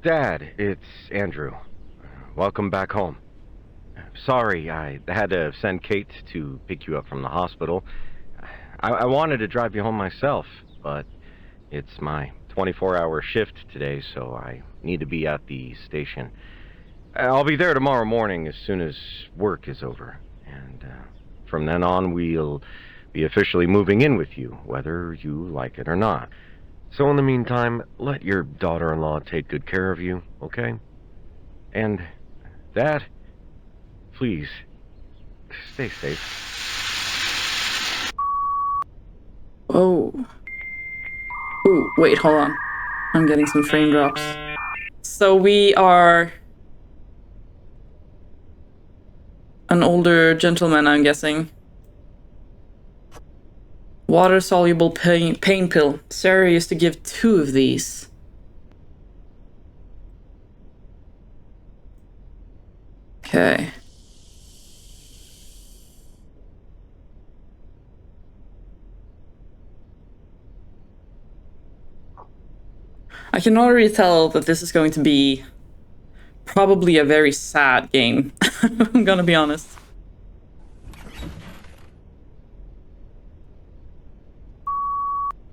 Dad, it's Andrew. Welcome back home. Sorry, I had to send Kate to pick you up from the hospital. I wanted to drive you home myself, but it's my 24-hour shift today, so I need to be at the station. I'll be there tomorrow morning as soon as work is over, and from then on we'll be officially moving in with you, whether you like it or not. So in the meantime, let your daughter-in-law take good care of you, okay? And Dad, please, stay safe. Oh. Ooh, wait, hold on. I'm getting some frame drops. So we are an older gentleman, I'm guessing. Water-soluble pain pill. Sarah used to give 2 of these. Okay. I can already tell that this is going to be probably a very sad game. I'm gonna be honest.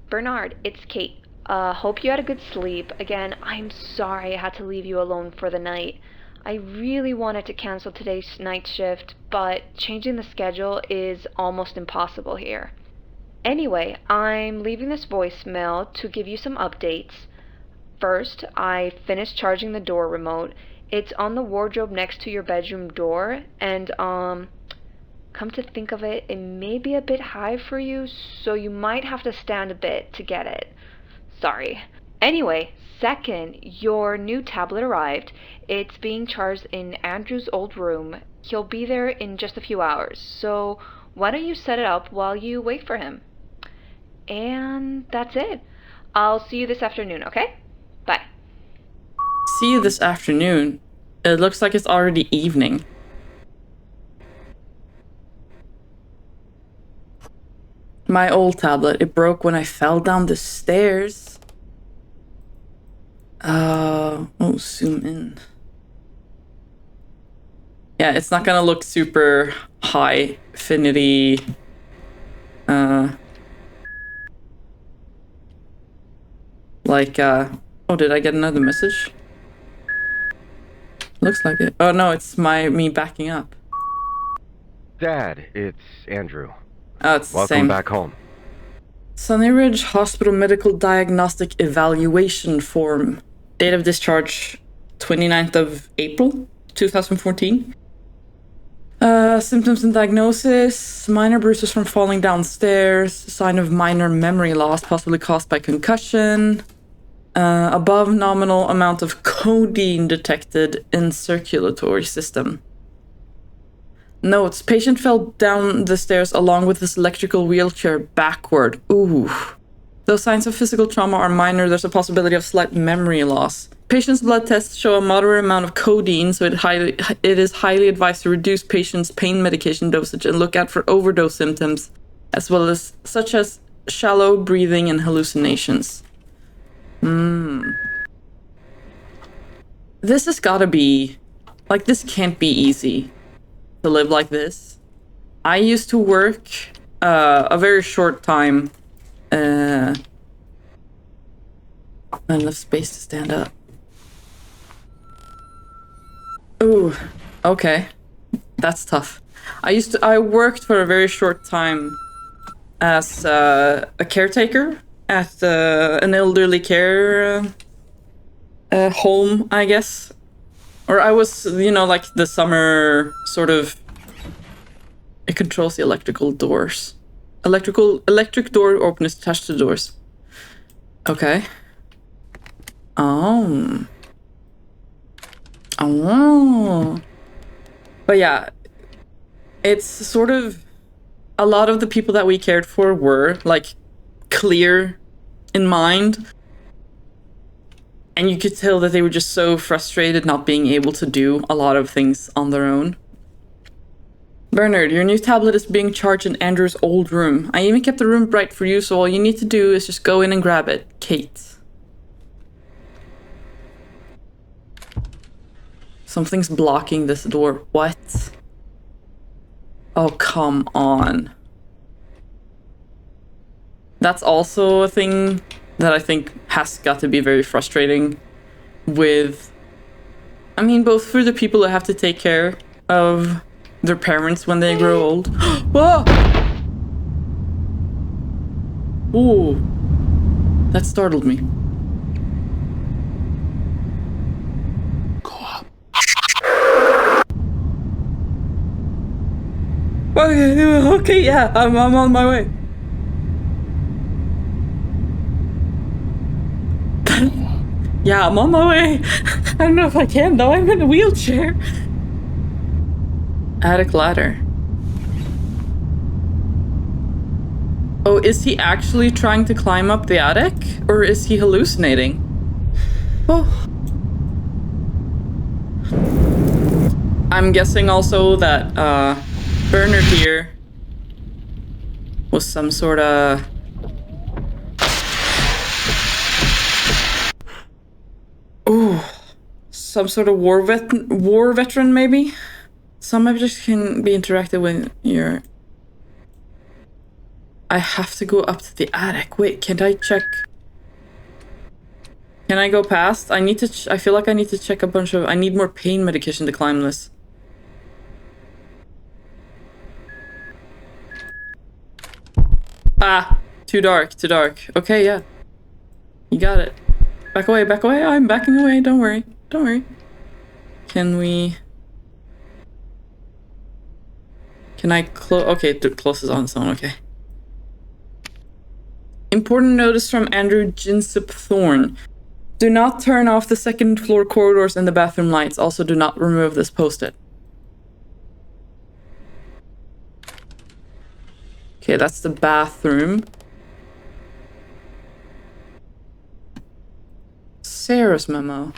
Bernard, it's Kate. Hope you had a good sleep. Again, I'm sorry I had to leave you alone for the night. I really wanted to cancel today's night shift, but changing the schedule is almost impossible here. Anyway, I'm leaving this voicemail to give you some updates. First, I finished charging the door remote. It's on the wardrobe next to your bedroom door, and come to think of it, it may be a bit high for you, so you might have to stand a bit to get it. Sorry. Anyway, second, your new tablet arrived. It's being charged in Andrew's old room. He'll be there in just a few hours, so why don't you set it up while you wait for him? And that's it. I'll see you this afternoon, okay? Bye. See you this afternoon. It looks like it's already evening. My old tablet, it broke when I fell down the stairs. Oh, zoom in. Yeah, it's not gonna look super high affinity. Oh, did I get another message? Looks like it. Oh no, it's me backing up. Dad, it's Andrew. Oh, it's the Welcome same. back home. Sunny Ridge Hospital Medical Diagnostic Evaluation Form. Date of discharge 29th of April 2014. Symptoms and diagnosis: minor bruises from falling downstairs, sign of minor memory loss, possibly caused by concussion. Above nominal amount of codeine detected in circulatory system. Notes: patient fell down the stairs along with his electrical wheelchair backward. Ooh. Though signs of physical trauma are minor, there's a possibility of slight memory loss. Patient's blood tests show a moderate amount of codeine, so it is highly advised to reduce patient's pain medication dosage and look out for overdose symptoms, as well as such as shallow breathing and hallucinations. This has gotta be... like, this can't be easy to live like this. I used to work a very short time. Not enough space to stand up. Ooh, okay. That's tough. I worked for a very short time as a caretaker at an elderly care home, I guess. Or I was, like the summer sort of... It controls the electrical doors. Electric door openers attached to doors. Okay. Oh. But yeah, it's sort of... A lot of the people that we cared for were, like, clear in mind. And you could tell that they were just so frustrated not being able to do a lot of things on their own. Bernard, your new tablet is being charged in Andrew's old room. I even kept the room bright for you, so all you need to do is just go in and grab it. Kate. Something's blocking this door. What? Oh, come on. That's also a thing that I think has got to be very frustrating with... I mean, both for the people that have to take care of their parents when they grow old. Whoa! Ooh. That startled me. Okay, yeah, I'm on my way. Yeah, I'm on my way. I don't know if I can, though. I'm in a wheelchair. Attic ladder. Oh, is he actually trying to climb up the attic? Or is he hallucinating? Oh. I'm guessing also that, Bernard here was some sort of... Ooh. Some sort of war veteran, maybe? Some objects can be interacted with your... I have to go up to the attic. Wait, can I check? Can I go past? I need to... I feel like I need to check a bunch of... I need more pain medication to climb this. Ah! Too dark, too dark. Okay, yeah. You got it. Back away, back away. I'm backing away. Don't worry. Don't worry. Can we... Can I close... Okay, the close is on its own. Okay. Important notice from Andrew Jinsip Thorne. Do not turn off the second floor corridors and the bathroom lights. Also, do not remove this post-it. Okay, that's the bathroom. Sarah's memo.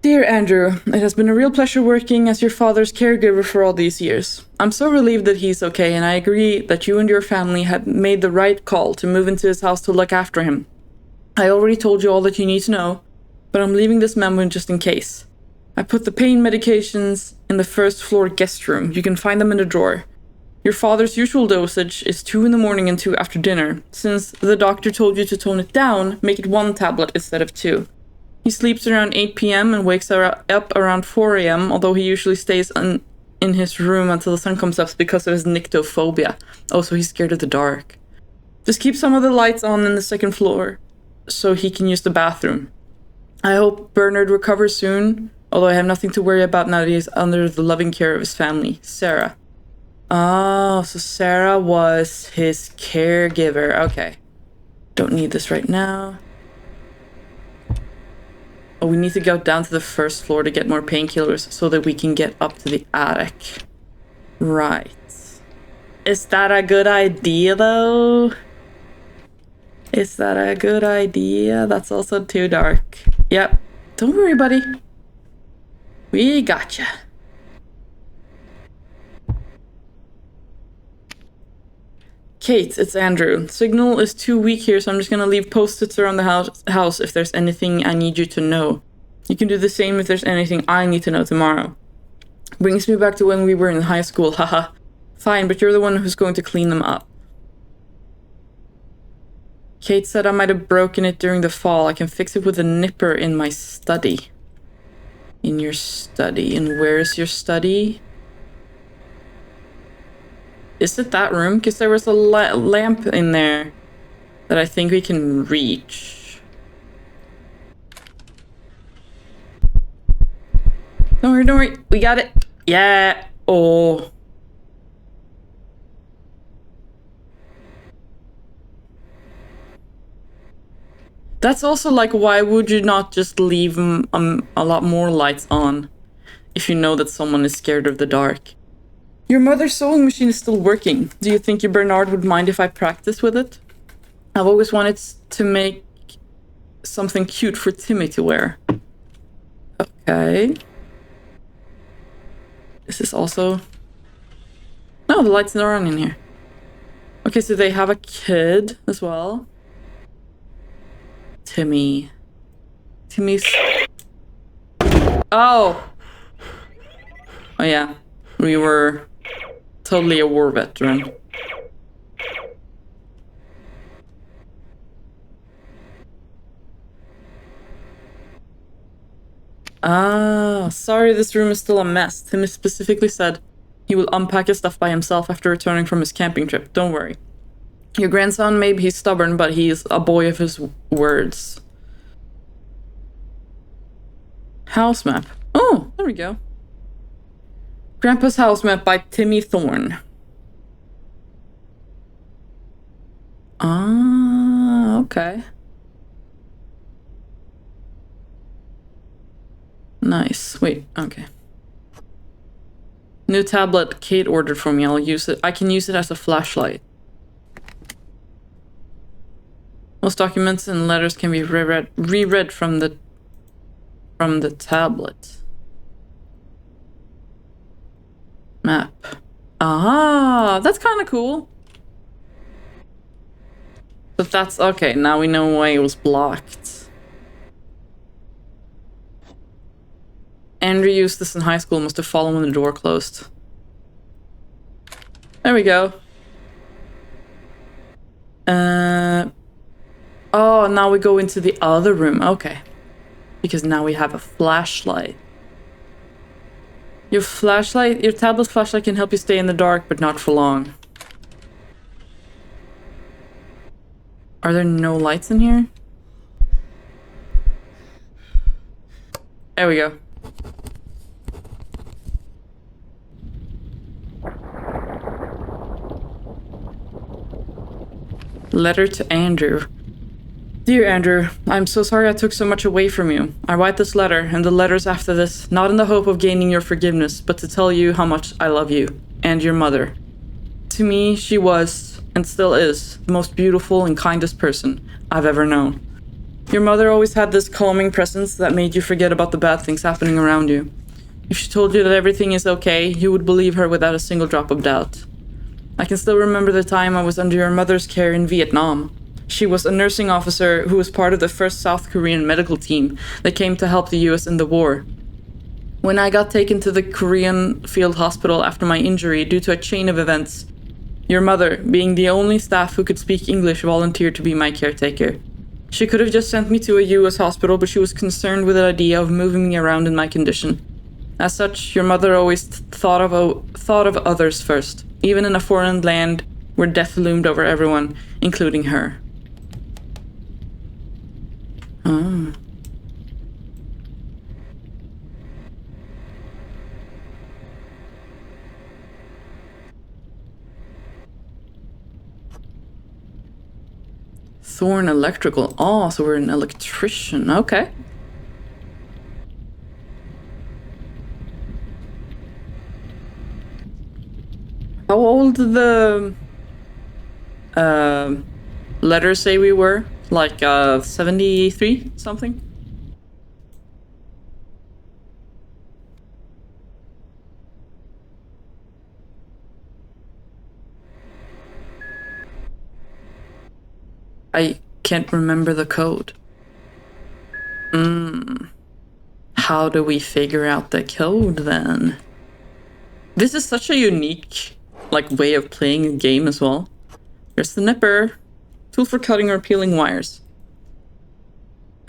Dear Andrew, it has been a real pleasure working as your father's caregiver for all these years. I'm so relieved that he's okay, and I agree that you and your family had made the right call to move into his house to look after him. I already told you all that you need to know, but I'm leaving this memo just in case. I put the pain medications in the first floor guest room. You can find them in the drawer. Your father's usual dosage is 2 in the morning and 2 after dinner. Since the doctor told you to tone it down, make it 1 tablet instead of 2. He sleeps around 8 p.m. and wakes up around 4 a.m., although he usually stays in his room until the sun comes up because of his nyctophobia. Also, he's scared of the dark. Just keep some of the lights on in the second floor so he can use the bathroom. I hope Bernard recovers soon, although I have nothing to worry about now that he is under the loving care of his family. Sarah. Oh, so Sarah was his caregiver. Okay. Don't need this right now. Oh, we need to go down to the first floor to get more painkillers so that we can get up to the attic. Right. Is that a good idea, though? Is that a good idea? That's also too dark. Yep. Don't worry, buddy. We gotcha. Kate, it's Andrew. Signal is too weak here, so I'm just gonna leave post-its around the house if there's anything I need you to know. You can do the same if there's anything I need to know tomorrow. Brings me back to when we were in high school, haha. Fine, but you're the one who's going to clean them up. Kate said I might have broken it during the fall. I can fix it with a nipper in my study. In your study. And where is your study? Is it that room? Because there was a lamp in there that I think we can reach. Don't worry, don't worry. We got it. Yeah. Oh. That's also like, why would you not just leave a lot more lights on if you know that someone is scared of the dark? Your mother's sewing machine is still working. Do you think your Bernard would mind if I practice with it? I've always wanted to make something cute for Timmy to wear. Okay. This is also... No, the lights are on in here. Okay, so they have a kid as well. Timmy's... Oh! Oh yeah. We were totally a war veteran. Ah, sorry this room is still a mess. Timmy specifically said he will unpack his stuff by himself after returning from his camping trip. Don't worry. Your grandson, maybe he's stubborn, but he's a boy of his words. House map. Oh, there we go. Grandpa's house map by Timmy Thorne. Ah, okay. Nice. Wait, okay. New tablet Kate ordered for me. I'll use it. I can use it as a flashlight. Most documents and letters can be reread from the tablet. Map. Ah, that's kind of cool. But that's okay. Now we know why it was blocked. Andrew used this in high school. Must have fallen when the door closed. There we go. Oh, now we go into the other room. Okay. Because now we have a flashlight. Your tablet's flashlight can help you stay in the dark, but not for long. Are there no lights in here? There we go. Letter to Andrew. Dear Andrew, I'm so sorry I took so much away from you. I write this letter and the letters after this, not in the hope of gaining your forgiveness, but to tell you how much I love you and your mother. To me, she was, and still is, the most beautiful and kindest person I've ever known. Your mother always had this calming presence that made you forget about the bad things happening around you. If she told you that everything is okay, you would believe her without a single drop of doubt. I can still remember the time I was under your mother's care in Vietnam. She was a nursing officer who was part of the first South Korean medical team that came to help the US in the war. When I got taken to the Korean field hospital after my injury due to a chain of events, your mother, being the only staff who could speak English, volunteered to be my caretaker. She could have just sent me to a US hospital, but she was concerned with the idea of moving me around in my condition. As such, your mother always thought of others first, even in a foreign land where death loomed over everyone, including her. Oh. Thorne Electrical. Oh, so we're an electrician. Okay. How old did the letters say we were? Like 73 something? I can't remember the code. How do we figure out the code then? This is such a unique way of playing a game as well. Here's the nipper. Tool for cutting or peeling wires.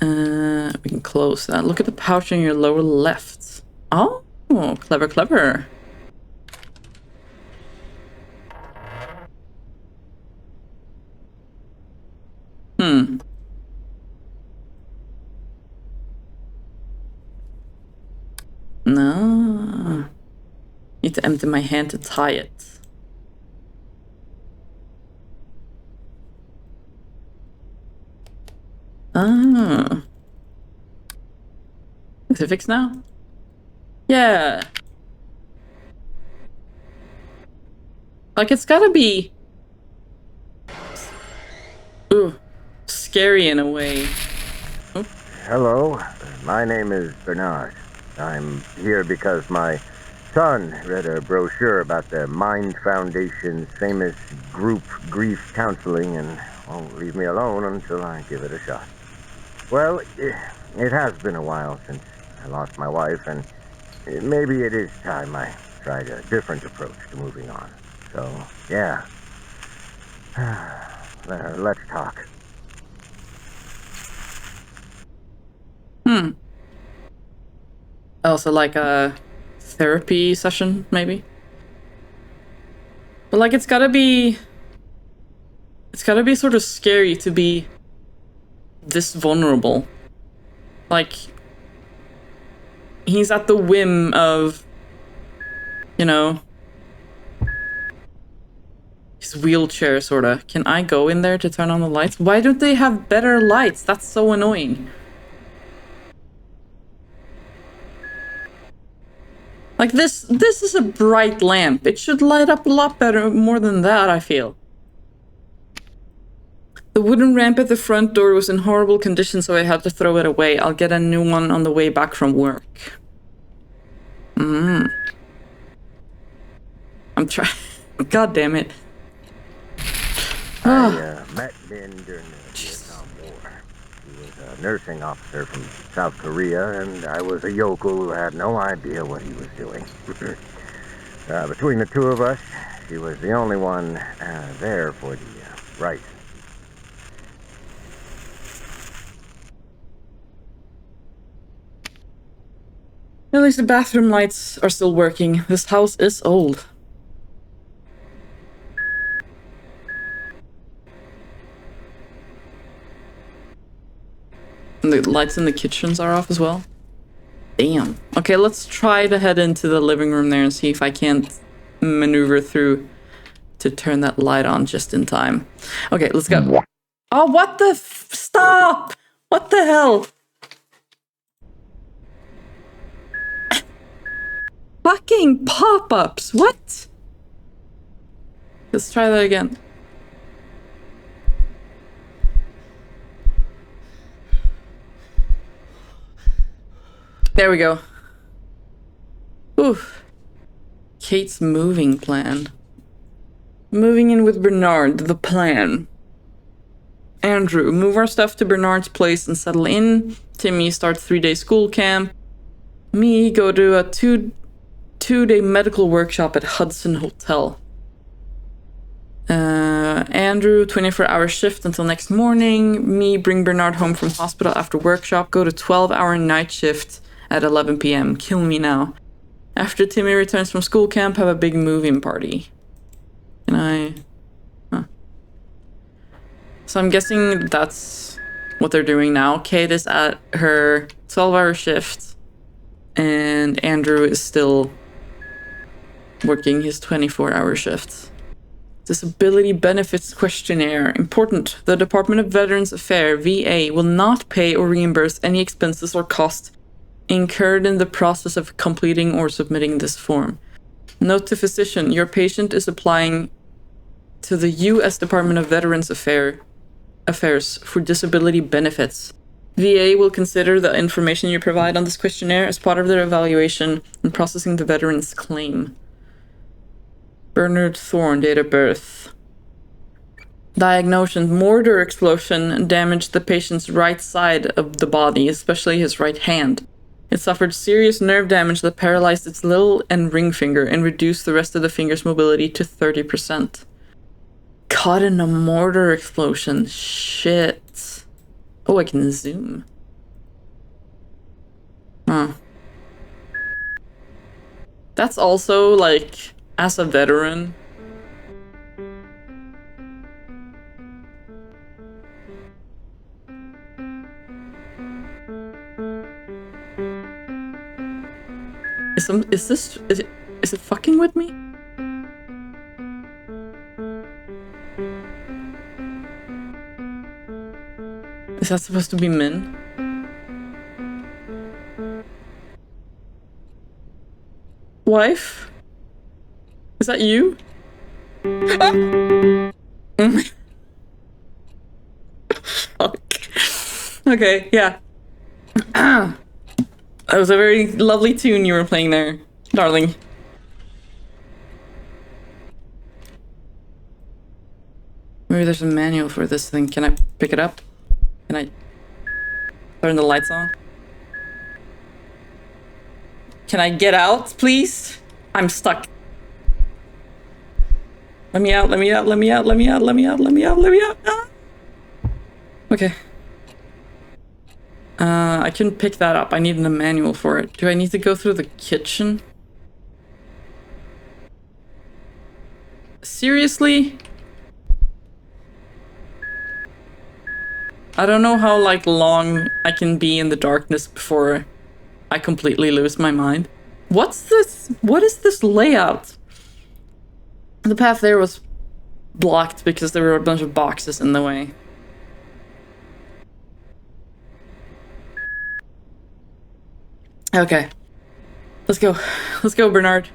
We can close that. Look at the pouch in your lower left. Oh, clever, clever. No. Need to empty my hand to tie it. Ah. Is it fixed now? Yeah. It's gotta be... Ooh. Scary in a way. Oh. Hello, my name is Bernard. I'm here because my son read a brochure about the Mind Foundation's famous group grief counseling and won't leave me alone until I give it a shot. Well, it has been a while since I lost my wife, and maybe it is time I tried a different approach to moving on. So, yeah. Let's talk. Also, like a therapy session, maybe? But, like, it's gotta be sort of scary to be this vulnerable. Like, he's at the whim of, you know, his wheelchair, sorta. Can I go in there to turn on the lights? Why don't they have better lights? That's so annoying. Like, this is a bright lamp. It should light up a lot better, more than that, I feel. The wooden ramp at the front door was in horrible condition, so I had to throw it away. I'll get a new one on the way back from work. I'm trying. God damn it. I met Lin during the Vietnam War. He was a nursing officer from South Korea, and I was a yokel who had no idea what he was doing. Between the two of us, she was the only one there for the right. At least the bathroom lights are still working. This house is old. And the lights in the kitchens are off as well. Damn. Okay, let's try to head into the living room there and see if I can't maneuver through to turn that light on just in time. Okay, let's go. Oh, what the stop! What the hell? Fucking pop-ups, what? Let's try that again. There we go. Oof. Kate's moving plan. Moving in with Bernard, the plan. Andrew, move our stuff to Bernard's place and settle in. Timmy, start 3-day school camp. Me, go to a two-day medical workshop at Hudson Hotel. Andrew, 24-hour shift until next morning. Me, bring Bernard home from hospital after workshop. Go to 12-hour night shift at 11 p.m. Kill me now. After Timmy returns from school camp, have a big moving party. Can I... Huh. So I'm guessing that's what they're doing now. Kate is at her 12-hour shift, and Andrew is still working his 24-hour shift. Disability Benefits Questionnaire. Important. The Department of Veterans Affairs, VA, will not pay or reimburse any expenses or costs incurred in the process of completing or submitting this form. Note to physician, your patient is applying to the U.S. Department of Veterans Affairs for disability benefits. VA will consider the information you provide on this questionnaire as part of their evaluation in processing the veteran's claim. Bernard Thorne, date of birth. Diagnosis: mortar explosion damaged the patient's right side of the body, especially his right hand. It suffered serious nerve damage that paralyzed its little and ring finger and reduced the rest of the finger's mobility to 30%. Caught in a mortar explosion. Shit. Oh, I can zoom. Huh. That's also, like, as a veteran. Is it fucking with me? Is that supposed to be Min? Wife? Is that you? Fuck. Okay, yeah. That was a very lovely tune you were playing there, darling. Maybe there's a manual for this thing. Can I pick it up? Can I turn the lights on? Can I get out, please? I'm stuck. Let me out, let me out, let me out, let me out, let me out, let me out, let me out. Ah! Okay. I couldn't pick that up. I needed a manual for it. Do I need to go through the kitchen? Seriously? I don't know how, like, long I can be in the darkness before I completely lose my mind. What's this? What is this layout? The path there was blocked because there were a bunch of boxes in the way. Okay. Let's go. Let's go, Bernard.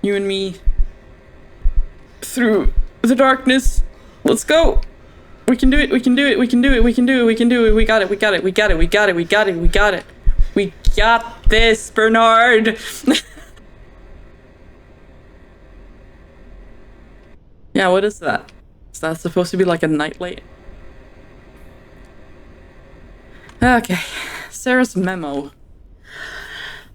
You and me. Through the darkness. Let's go. We can do it. We can do it. We can do it. We can do it. We can do it. We got it. We got it. We got it. We got it. We got it. We got it. We got this, Bernard. Yeah, what is that? Is that supposed to be like a nightlight? Okay. Sarah's memo.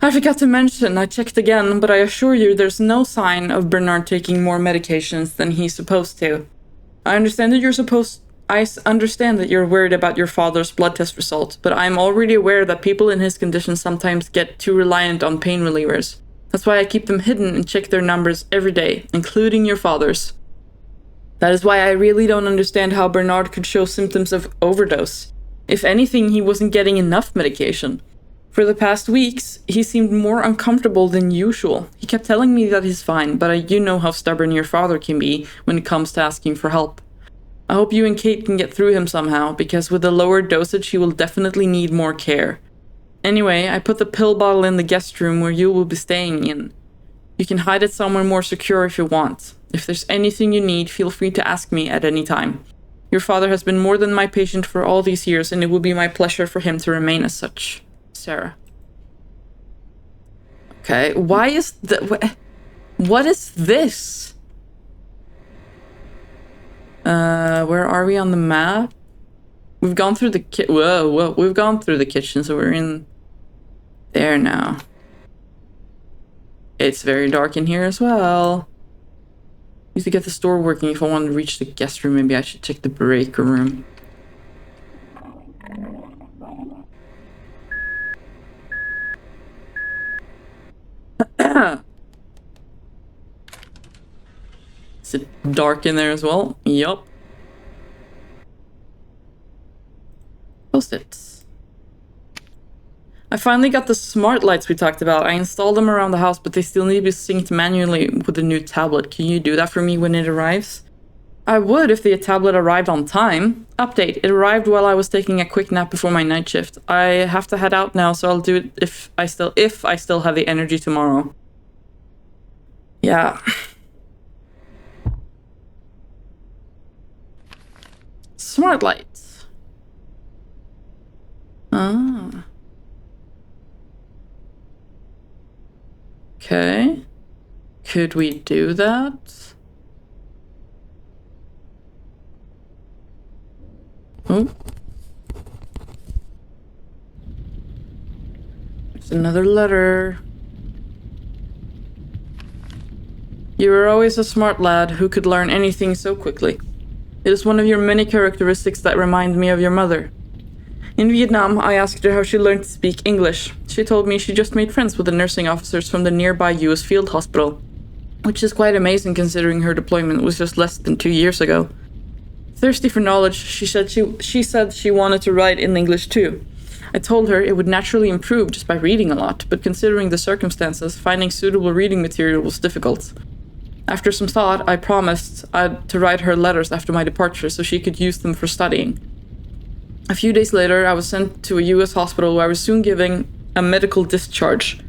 I forgot to mention, I checked again, but I assure you there's no sign of Bernard taking more medications than he's supposed to. I understand that you're worried about your father's blood test result, but I'm already aware that people in his condition sometimes get too reliant on pain relievers. That's why I keep them hidden and check their numbers every day, including your father's. That is why I really don't understand how Bernard could show symptoms of overdose. If anything, he wasn't getting enough medication. For the past weeks, he seemed more uncomfortable than usual. He kept telling me that he's fine, but you know how stubborn your father can be when it comes to asking for help. I hope you and Kate can get through him somehow, because with a lower dosage he will definitely need more care. Anyway, I put the pill bottle in the guest room where you will be staying in. You can hide it somewhere more secure if you want. If there's anything you need, feel free to ask me at any time. Your father has been more than my patient for all these years, and it will be my pleasure for him to remain as such. Sarah. Okay, why is what is this? Where are we on the map? We've gone through the we've gone through the kitchen, so we're in there now. It's very dark in here as well. Need to get the store working if I want to reach the guest room. Maybe I should check the break room. Is it dark in there as well? Yup. Post-its. I finally got the smart lights we talked about. I installed them around the house, but they still need to be synced manually with the new tablet. Can you do that for me when it arrives? I would if the tablet arrived on time. Update. It arrived while I was taking a quick nap before my night shift. I have to head out now, so I'll do it if I still have the energy tomorrow. Yeah. Smart lights. Ah. Okay. Could we do that? Oh. There's another letter. You were always a smart lad who could learn anything so quickly. It is one of your many characteristics that remind me of your mother. In Vietnam, I asked her how she learned to speak English. She told me she just made friends with the nursing officers from the nearby US field hospital, which is quite amazing considering her deployment was just less than 2 years ago. Thirsty for knowledge, she said she wanted to write in English too. I told her it would naturally improve just by reading a lot, but considering the circumstances, finding suitable reading material was difficult. After some thought, I promised to write her letters after my departure so she could use them for studying. A few days later, I was sent to a US hospital where I was soon given a medical discharge.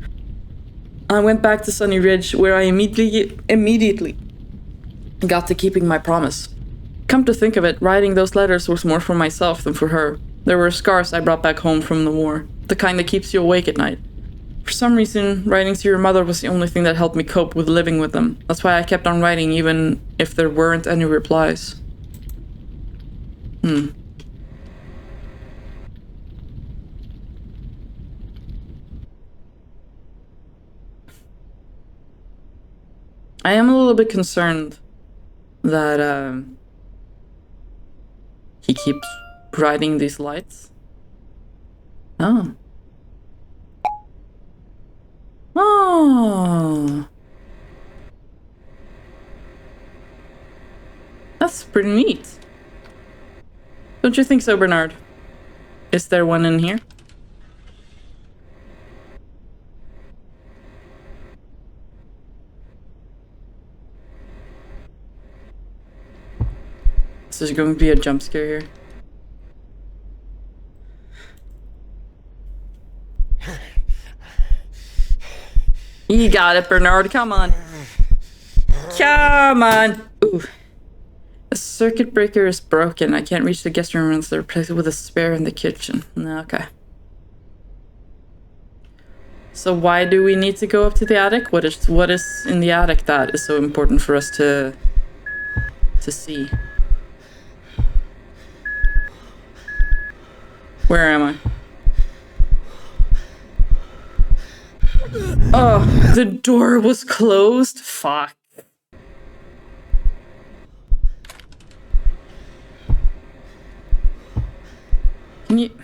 I went back to Sunny Ridge, where I immediately got to keeping my promise. Come to think of it, writing those letters was more for myself than for her. There were scars I brought back home from the war, the kind that keeps you awake at night. For some reason, writing to your mother was the only thing that helped me cope with living with them. That's why I kept on writing even if there weren't any replies. I am a little bit concerned that he keeps riding these lights. Oh. Oh. That's pretty neat. Don't you think so, Bernard? Is there one in here? This is going to be a jump scare here. You got it, Bernard. Come on. Come on. Ooh. The circuit breaker is broken. I can't reach the guest room unless they replace it with a spare in the kitchen. Okay. So why do we need to go up to the attic? What is in the attic that is so important for us to see? Where am I? Oh, the door was closed? Fuck. Can you...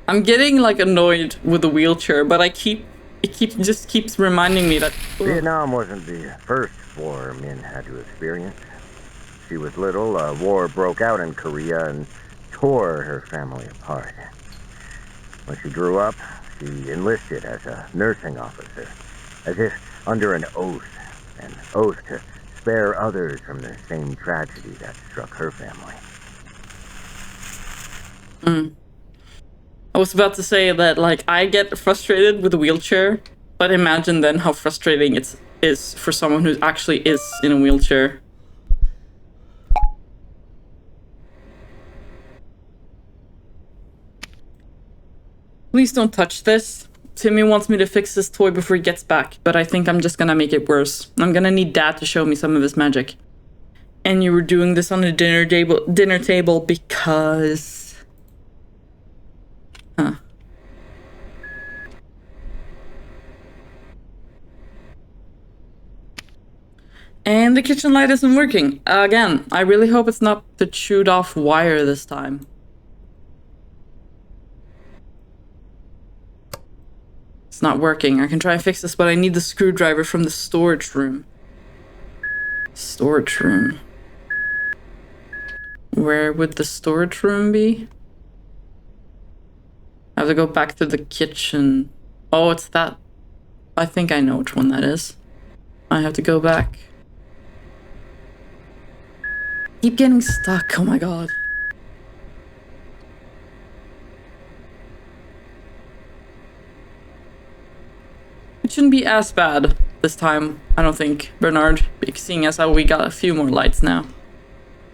I'm getting like annoyed with the wheelchair, but it just keeps reminding me that... Ugh. Vietnam wasn't the first war Min had to experience. She was little, a war broke out in Korea and tore her family apart. When she grew up, she enlisted as a nursing officer, as if under an oath to spare others from the same tragedy that struck her family. I was about to say that, like, I get frustrated with a wheelchair, but imagine then how frustrating it is for someone who actually is in a wheelchair. Please don't touch this. Timmy wants me to fix this toy before he gets back, but I think I'm just gonna make it worse. I'm gonna need Dad to show me some of his magic. And you were doing this on the dinner table because... Huh. And the kitchen light isn't working. Again, I really hope it's not the chewed off wire this time. It's not working. I can try and fix this, but I need the screwdriver from the storage room. Storage room. Where would the storage room be? I have to go back to the kitchen. Oh, it's that. I think I know which one that is. I have to go back. Keep getting stuck. Oh my god. It shouldn't be as bad this time, I don't think, Bernard. Seeing as how we got a few more lights now.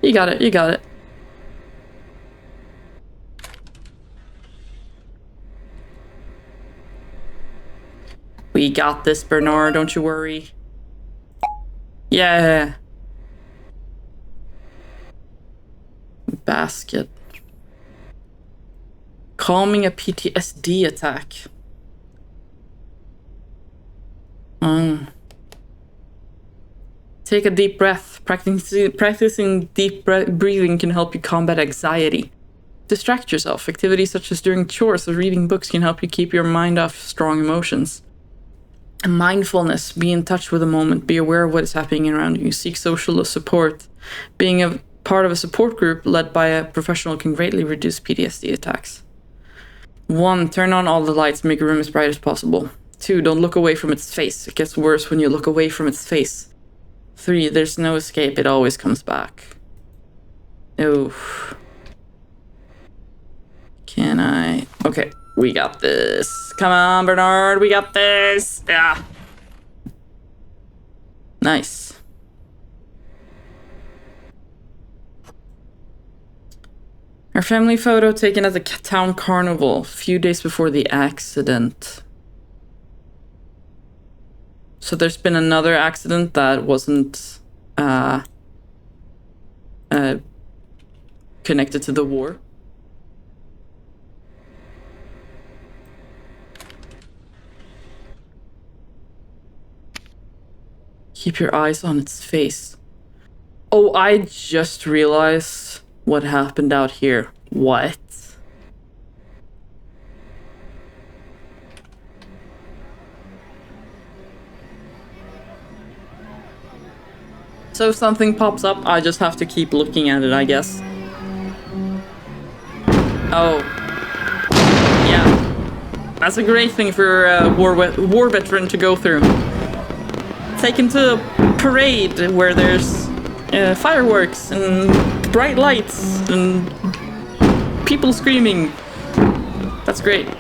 You got it, you got it. We got this, Bernard, don't you worry. Yeah. Basket. Calming a PTSD attack. Take a deep breath. Practicing deep breathing can help you combat anxiety. Distract yourself. Activities such as doing chores or reading books can help you keep your mind off strong emotions. Mindfulness. Be in touch with the moment. Be aware of what is happening around you. Seek social support. Being a part of a support group led by a professional can greatly reduce PTSD attacks. 1. Turn on all the lights. Make a room as bright as possible. 2. Don't look away from its face. It gets worse when you look away from its face. 3. There's no escape. It always comes back. Oof. Can I... Okay. We got this. Come on, Bernard. We got this. Yeah. Nice. Our family photo taken at the town carnival a few days before the accident. So there's been another accident that wasn't connected to the war. Keep your eyes on its face. Oh, I just realized what happened out here. What? So if something pops up, I just have to keep looking at it, I guess. Oh. Yeah. That's a great thing for a war veteran to go through. Take him to a parade where there's fireworks and bright lights and people screaming. That's great. Do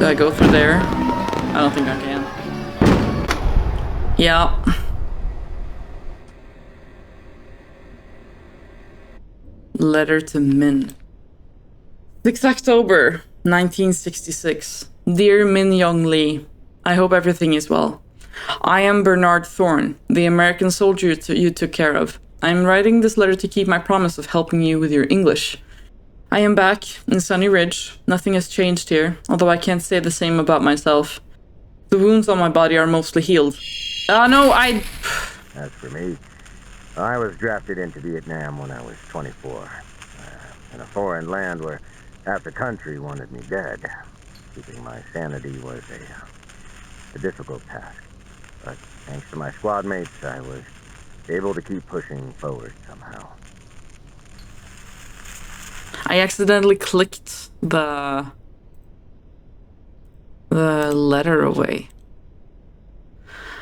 I go through there? I don't think I can. Yeah. Letter to Min. 6 October, 1966. Dear Min Young Lee, I hope everything is well. I am Bernard Thorne, the American soldier you took care of. I am writing this letter to keep my promise of helping you with your English. I am back in Sunny Ridge. Nothing has changed here, although I can't say the same about myself. The wounds on my body are mostly healed. No, As for me, I was drafted into Vietnam when I was 24. In a foreign land where half the country wanted me dead. Keeping my sanity was a difficult task. But thanks to my squad mates, I was able to keep pushing forward somehow. I accidentally clicked the letter away.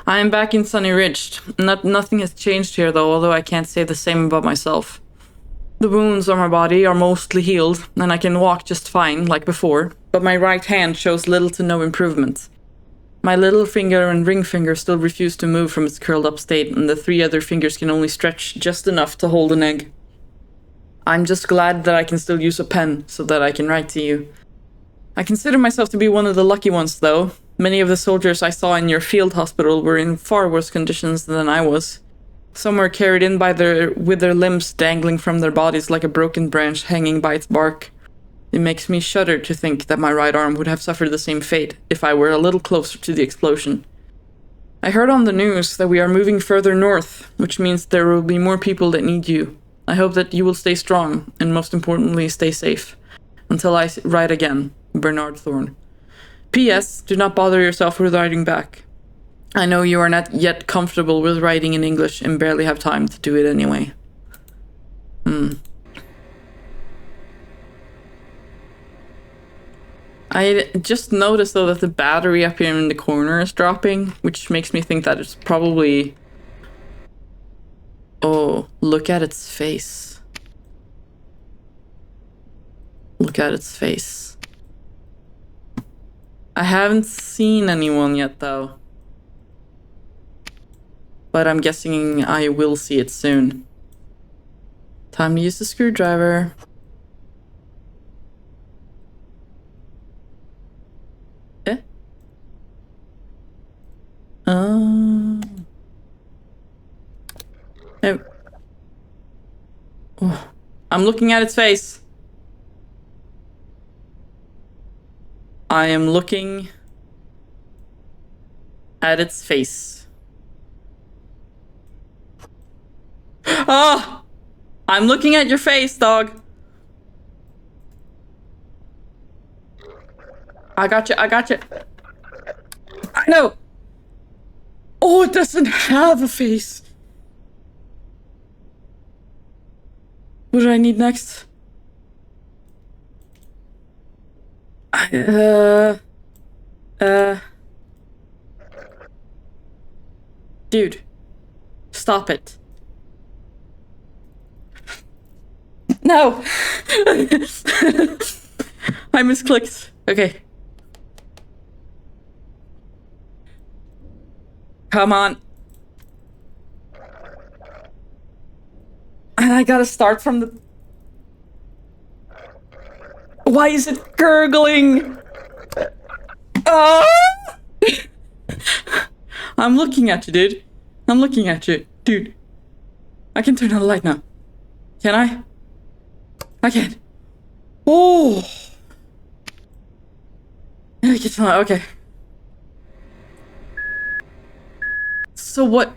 I am back in Sunny Ridge. Nothing has changed here though, although I can't say the same about myself. The wounds on my body are mostly healed, and I can walk just fine, like before, but my right hand shows little to no improvement. My little finger and ring finger still refuse to move from its curled up state, and the 3 other fingers can only stretch just enough to hold an egg. I'm just glad that I can still use a pen, so that I can write to you. I consider myself to be one of the lucky ones, though. Many of the soldiers I saw in your field hospital were in far worse conditions than I was. Some were carried in with their limbs dangling from their bodies like a broken branch hanging by its bark. It makes me shudder to think that my right arm would have suffered the same fate if I were a little closer to the explosion. I heard on the news that we are moving further north, which means there will be more people that need you. I hope that you will stay strong, and most importantly, stay safe. Until I write again, Bernard Thorne. P.S. Do not bother yourself with writing back. I know you are not yet comfortable with writing in English and barely have time to do it anyway. I just noticed though that the battery up here in the corner is dropping, which makes me think that it's probably... Oh, look at its face. Look at its face. I haven't seen anyone yet, though. But I'm guessing I will see it soon. Time to use the screwdriver. Eh? Oh. Oh. I'm looking at its face. I am looking at its face. Ah! I'm looking at your face, dog. I got you, I got you. I know. Oh, it doesn't have a face. What do I need next? Dude, stop it. No! I misclicked. Okay. Come on. And I gotta start from the... Why is it gurgling? Oh! I'm looking at you, dude. I'm looking at you. Dude. I can turn on the light now. Can I? I can. Oh! Okay. So what?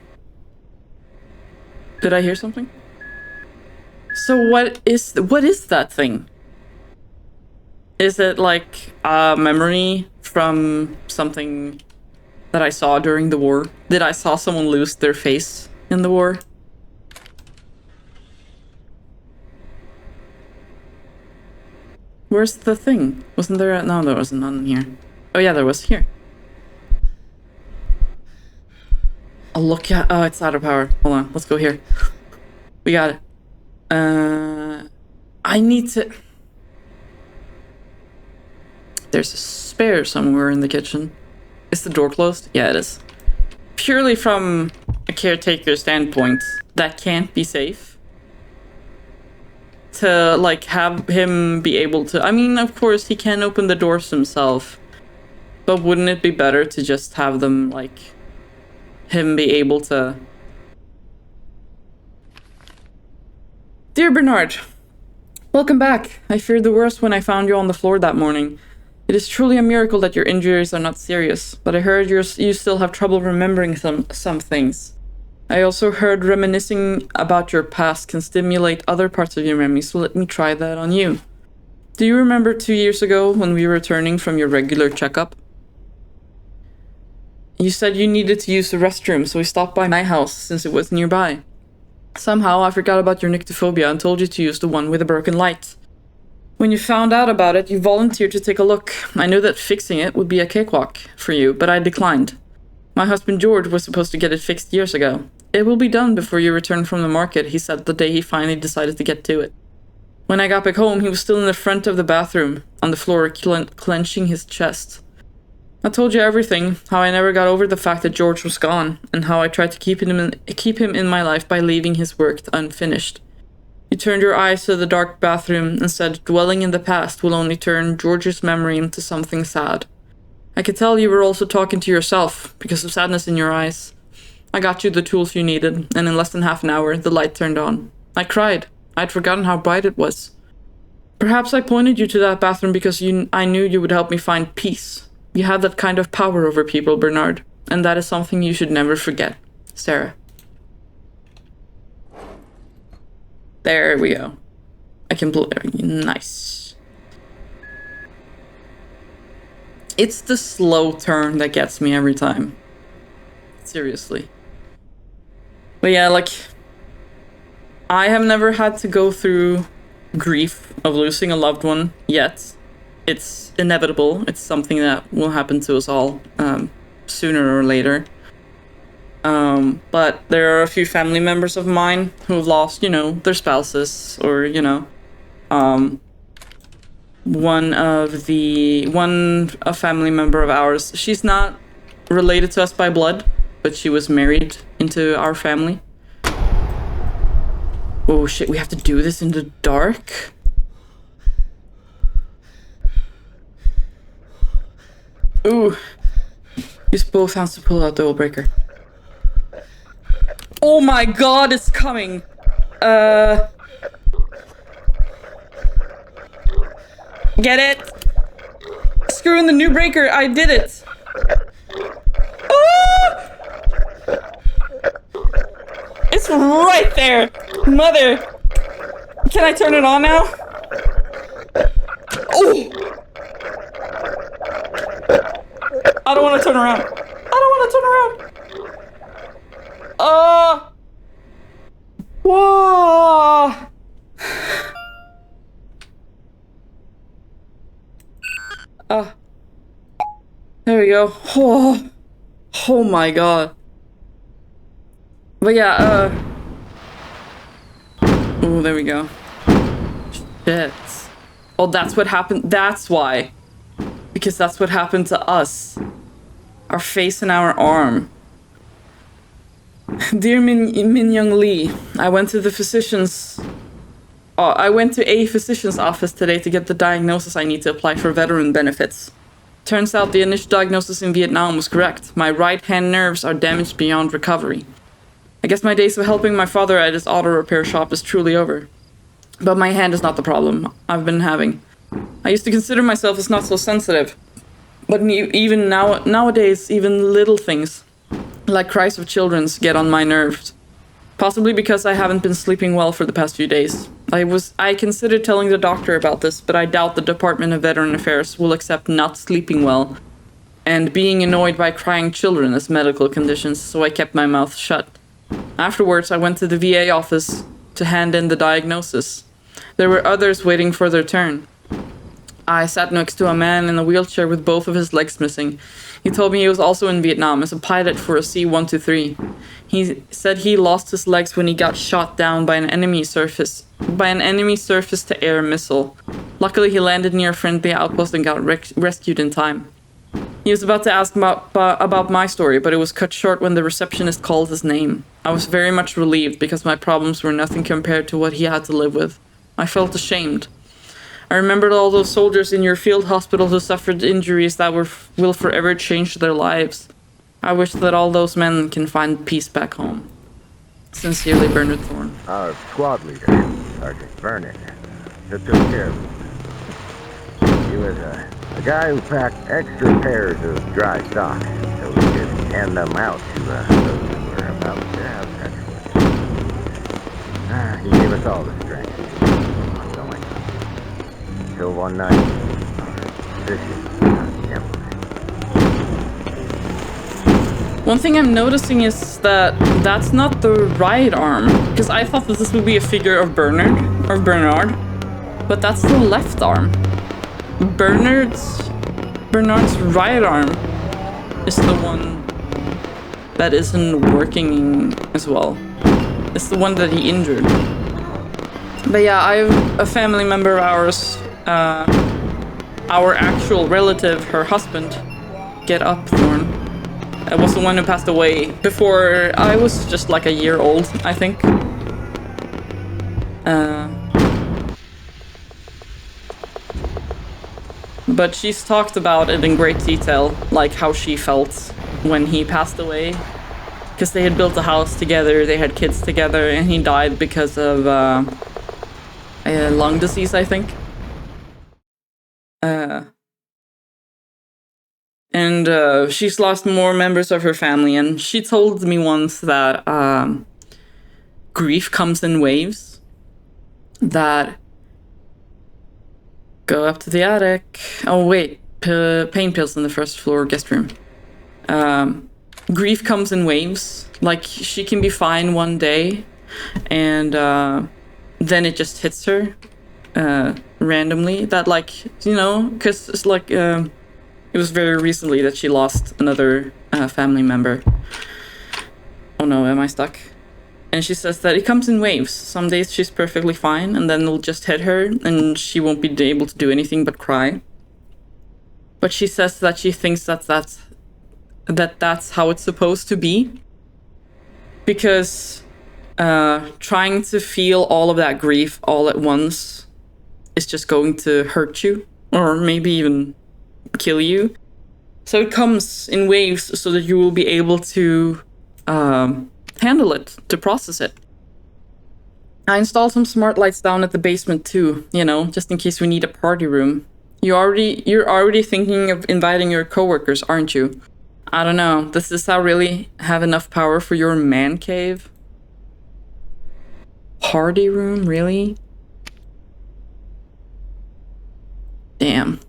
Did I hear something? So what is that thing? Is it like a memory from something that I saw during the war? Did I saw someone lose their face in the war? Where's the thing? Wasn't there no, there wasn't none here. Oh yeah, there was here. Oh, look at... Oh, it's out of power. Hold on, let's go here. We got it. I need to... There's a spare somewhere in the kitchen. Is the door closed? Yeah, it is. Purely from a caretaker standpoint, that can't be safe. To, like, have him be able to... I mean, of course, he can open the doors himself. But wouldn't it be better to just have them, like... him be able to... Dear Bernard, welcome back. I feared the worst when I found you on the floor that morning. It is truly a miracle that your injuries are not serious, but I heard you still have trouble remembering some things. I also heard reminiscing about your past can stimulate other parts of your memory, so let me try that on you. Do you remember 2 years ago when we were returning from your regular checkup? You said you needed to use the restroom, so we stopped by my house since it was nearby. Somehow I forgot about your nyctophobia and told you to use the one with a broken light. When you found out about it, you volunteered to take a look. I knew that fixing it would be a cakewalk for you, but I declined. My husband George was supposed to get it fixed years ago. It will be done before you return from the market, he said the day he finally decided to get to it. When I got back home, he was still in the front of the bathroom, on the floor, clenching his chest. I told you everything, how I never got over the fact that George was gone, and how I tried to keep him in my life by leaving his work unfinished. You turned your eyes to the dark bathroom and said dwelling in the past will only turn George's memory into something sad. I could tell you were also talking to yourself, because of sadness in your eyes. I got you the tools you needed, and in less than half an hour, the light turned on. I cried. I'd forgotten how bright it was. Perhaps I pointed you to that bathroom because I knew you would help me find peace. You have that kind of power over people, Bernard, and that is something you should never forget. Sarah. There we go. I can blow it. Nice. It's the slow turn that gets me every time. Seriously. But yeah, like... I have never had to go through grief of losing a loved one yet. It's inevitable. It's something that will happen to us all sooner or later. But there are a few family members of mine who have lost, you know, their spouses or, you know, a family member of ours. She's not related to us by blood, but she was married into our family. Oh shit, we have to do this in the dark? Ooh. Use both hands to pull out the old breaker. Oh my god, it's coming! Get it? Screw in the new breaker, I did it! Ah! It's right there! Mother! Can I turn it on now? Oh! I don't want to turn around. I don't want to turn around. Whoa! There we go. Oh my god. But yeah, oh, there we go. Shit. Oh, that's what happened. That's why. Because that's what happened to us. Our face and our arm. Dear Min Young Lee, I went to a physician's office today to get the diagnosis I need to apply for veteran benefits. Turns out the initial diagnosis in Vietnam was correct. My right hand nerves are damaged beyond recovery. I guess my days of helping my father at his auto repair shop is truly over. But my hand is not the problem I've been having. I used to consider myself as not so sensitive. But even nowadays, even little things, like cries of children, get on my nerves. Possibly because I haven't been sleeping well for the past few days. I considered telling the doctor about this, but I doubt the Department of Veteran Affairs will accept not sleeping well and being annoyed by crying children as medical conditions, so I kept my mouth shut. Afterwards, I went to the VA office to hand in the diagnosis. There were others waiting for their turn. I sat next to a man in a wheelchair with both of his legs missing. He told me he was also in Vietnam as a pilot for a C-123. He said he lost his legs when he got shot down by an enemy surface-to-air missile. Luckily, he landed near a friendly outpost and got rescued in time. He was about to ask about my story, but it was cut short when the receptionist called his name. I was very much relieved because my problems were nothing compared to what he had to live with. I felt ashamed. I remembered all those soldiers in your field hospital who suffered injuries that will forever change their lives. I wish that all those men can find peace back home. Sincerely, Bernard Thorne. Our squad leader, Sergeant Vernon, took good care of him. He was a guy who packed extra pairs of dry socks so we could hand them out to those who were about to have sex with. He gave us all the strength to keep on going. Until one night, our position got implemented. One thing I'm noticing is that that's not the right arm, because I thought that this would be a figure of Bernard, but that's the left arm. Bernard's right arm is the one that isn't working as well. It's the one that he injured. But yeah, I have a family member of ours, our actual relative, her husband, Get Up, Thorne. It was the one who passed away before I was just like a year old, I think. But she's talked about it in great detail, like how she felt when he passed away. Because they had built a house together, they had kids together, and he died because of a lung disease, I think. And she's lost more members of her family, and she told me once that grief comes in waves. That go up to the attic. Oh wait, pain pills in the first floor guest room. Grief comes in waves. Like she can be fine one day, and then it just hits her randomly. That because it's like it was very recently that she lost another family member. Oh no, am I stuck? And she says that it comes in waves. Some days she's perfectly fine, and then it'll just hit her, and she won't be able to do anything but cry. But she says that she thinks that's how it's supposed to be. Because trying to feel all of that grief all at once is just going to hurt you, or maybe even kill you. So it comes in waves so that you will be able to handle it, to process it. I installed some smart lights down at the basement too, just in case we need a party room. You're already thinking of inviting your coworkers, aren't you? I don't know. Does this really have enough power for your man cave? Party room, really? Damn.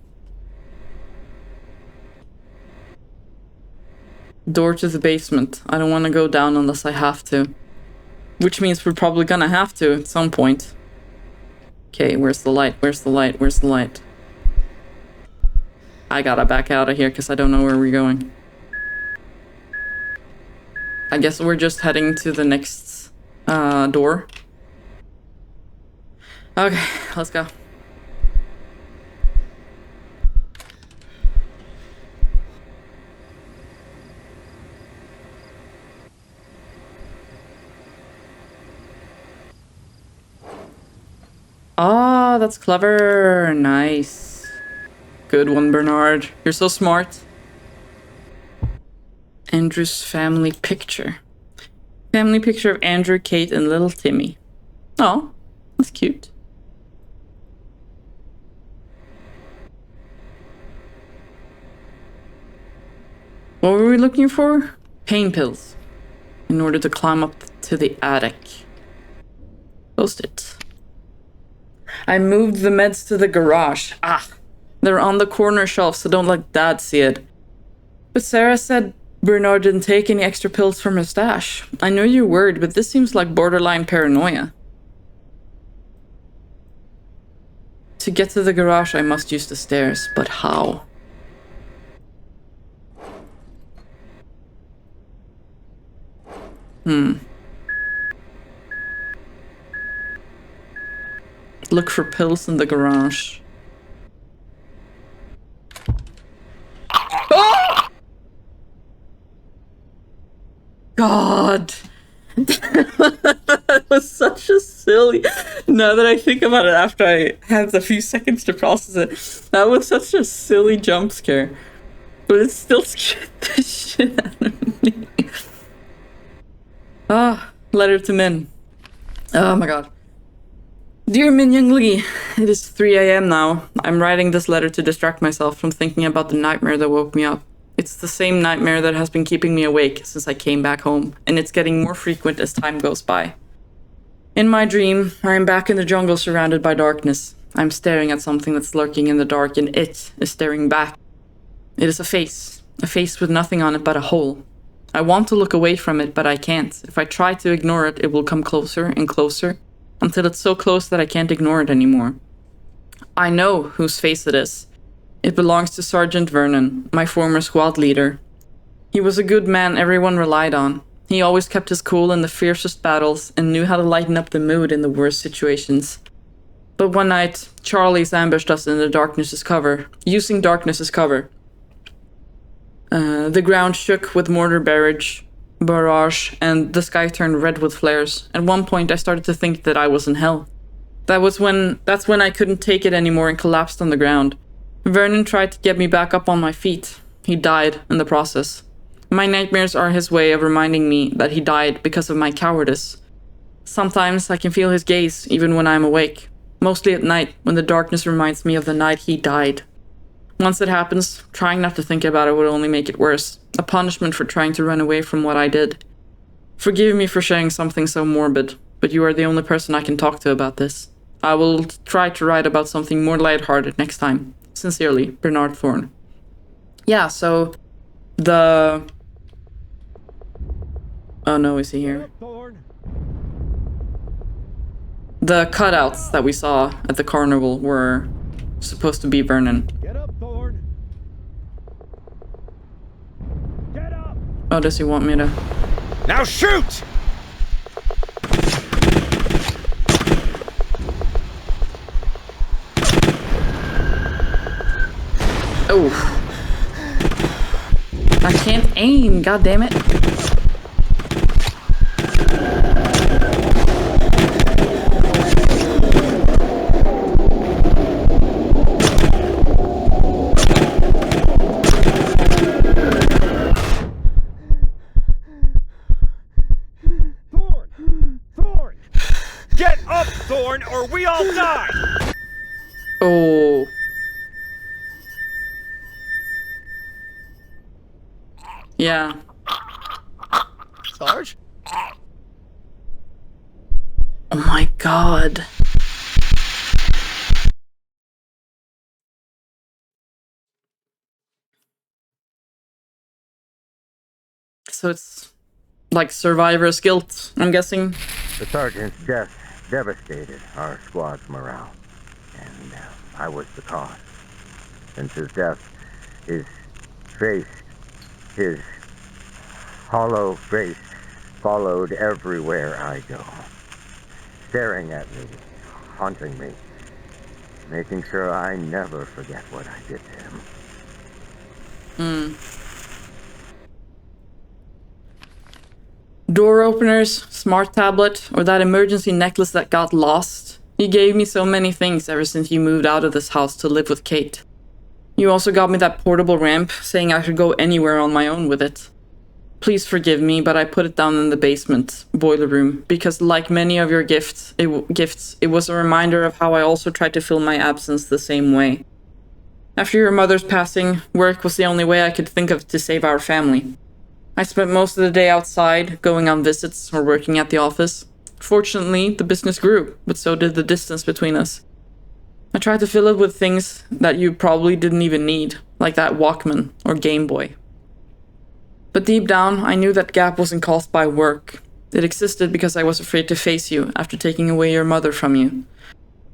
Door to the basement. I don't want to go down unless I have to. Which means we're probably gonna have to at some point. Okay, where's the light? Where's the light? Where's the light? I gotta back out of here because I don't know where we're going. I guess we're just heading to the next door. Okay, let's go. Ah, that's clever. Nice. Good one, Bernard. You're so smart. Andrew's family picture. Family picture of Andrew, Kate, and little Timmy. Oh, that's cute. What were we looking for? Pain pills. In order to climb up to the attic. Post it. I moved the meds to the garage. They're on the corner shelf, so don't let Dad see it. But Sarah said Bernard didn't take any extra pills from her stash. I know you're worried, but this seems like borderline paranoia. To get to the garage, I must use the stairs, but how? Look for pills in the garage. Oh! God! That was such a silly... Now that I think about it after I had a few seconds to process it, that was such a silly jump scare. But it still scared the shit out of me. Letter to Min. Oh my god. Dear Min Young Lee, it is 3 a.m. now. I'm writing this letter to distract myself from thinking about the nightmare that woke me up. It's the same nightmare that has been keeping me awake since I came back home, and it's getting more frequent as time goes by. In my dream, I am back in the jungle surrounded by darkness. I'm staring at something that's lurking in the dark, and it is staring back. It is a face with nothing on it but a hole. I want to look away from it, but I can't. If I try to ignore it, it will come closer and closer, until it's so close that I can't ignore it anymore. I know whose face it is. It belongs to Sergeant Vernon, my former squad leader. He was a good man everyone relied on. He always kept his cool in the fiercest battles and knew how to lighten up the mood in the worst situations. But one night, Charlie's ambushed us in the darkness's cover, using darkness as cover. The ground shook with mortar barrage, and the sky turned red with flares. At one point, I started to think that I was in hell. That's when I couldn't take it anymore and collapsed on the ground. Vernon tried to get me back up on my feet. He died in the process. My nightmares are his way of reminding me that he died because of my cowardice. Sometimes I can feel his gaze even when I'm awake, mostly at night when the darkness reminds me of the night he died. Once it happens, trying not to think about it would only make it worse, a punishment for trying to run away from what I did. Forgive me for sharing something so morbid, but you are the only person I can talk to about this. I will try to write about something more lighthearted next time. Sincerely, Bernard Thorne. Yeah, so the... Oh no, is he here? The cutouts that we saw at the carnival were supposed to be Vernon. Get up, Thorne. Get up. Oh, does he want me to... Now shoot! Oh. I can't aim, god damn it. Thorne! Get up, Thorne, or we all die! Oh. Yeah. Sarge? Oh my god. So it's like survivor's guilt, I'm guessing. The sergeant's death devastated our squad's morale, and I was the cause. Since his death, his face, his hollow face, followed everywhere I go, staring at me, haunting me, making sure I never forget what I did to him. Door openers, smart tablet, or that emergency necklace that got lost. You gave me so many things ever since you moved out of this house to live with Kate. You also got me that portable ramp, saying I could go anywhere on my own with it. Please forgive me, but I put it down in the basement, boiler room, because like many of your gifts, it was a reminder of how I also tried to fill my absence the same way. After your mother's passing, work was the only way I could think of to save our family. I spent most of the day outside, going on visits or working at the office. Fortunately, the business grew, but so did the distance between us. I tried to fill it with things that you probably didn't even need, like that Walkman or Game Boy. But deep down, I knew that gap wasn't caused by work. It existed because I was afraid to face you after taking away your mother from you.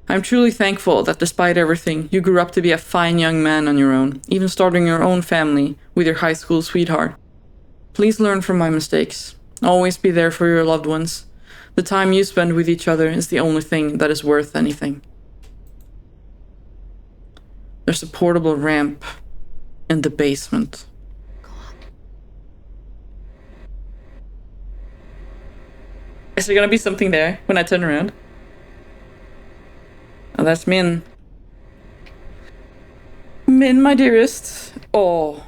I'm truly thankful that despite everything, you grew up to be a fine young man on your own, even starting your own family with your high school sweetheart. Please learn from my mistakes. Always be there for your loved ones. The time you spend with each other is the only thing that is worth anything. There's a portable ramp in the basement. Is there gonna be something there when I turn around? Oh, that's Min. Min, my dearest. Oh.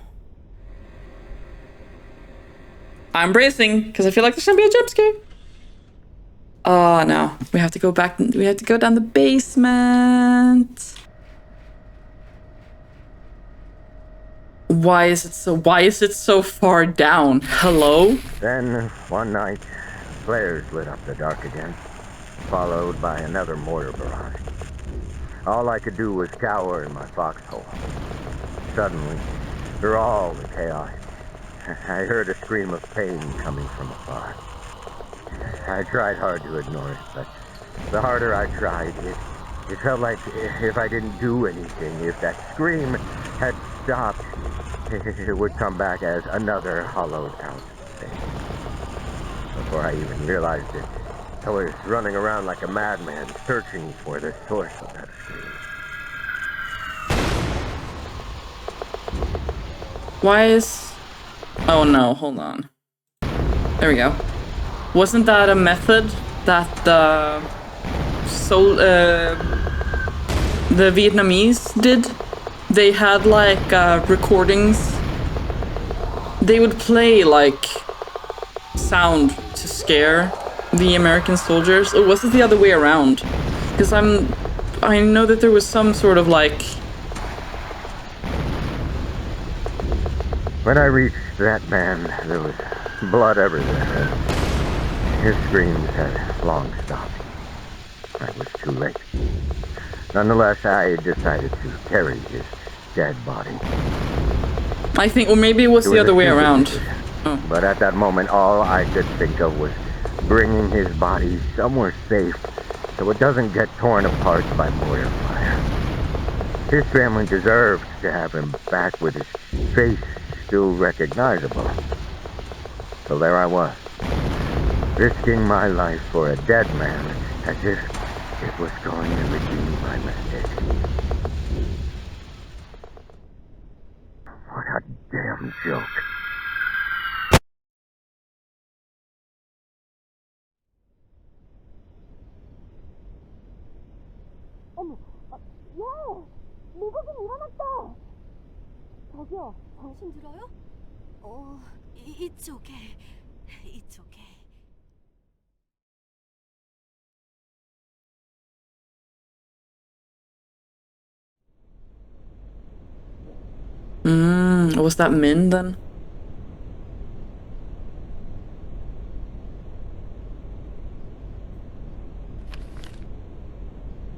I'm bracing, because I feel like there's gonna be a jump scare. Oh, no. We have to go back. We have to go down the basement. Why is it so far down? Hello? Then, one night, flares lit up the dark again, followed by another mortar barrage. All I could do was cower in my foxhole. Suddenly, through all the chaos, I heard a scream of pain coming from afar. I tried hard to ignore it, but the harder I tried, it felt like if I didn't do anything, if that scream had stopped, it would come back as another hollowed out thing. Before I even realized it, I was running around like a madman, searching for the source of that scream. Why is... Oh no, hold on. There we go. Wasn't that a method that the Vietnamese did? They had like recordings. They would play like sound to scare the American soldiers. Or was it the other way around? Because I know that there was some sort of like... When I reached that man, there was blood everywhere. His screams had long stopped. I was too late. Nonetheless, I decided to carry his dead body. I think, or maybe it was the other way around. Oh. But at that moment, all I could think of was bringing his body somewhere safe so it doesn't get torn apart by mortar fire. His family deserved to have him back with his face still recognizable. So there I was, risking my life for a dead man as if it was going to redeem my mistake. What a damn joke. 어머, 야! 미국인 일어났다! 저기요, 정신 들어요? It's okay. It's okay. Was that Min then?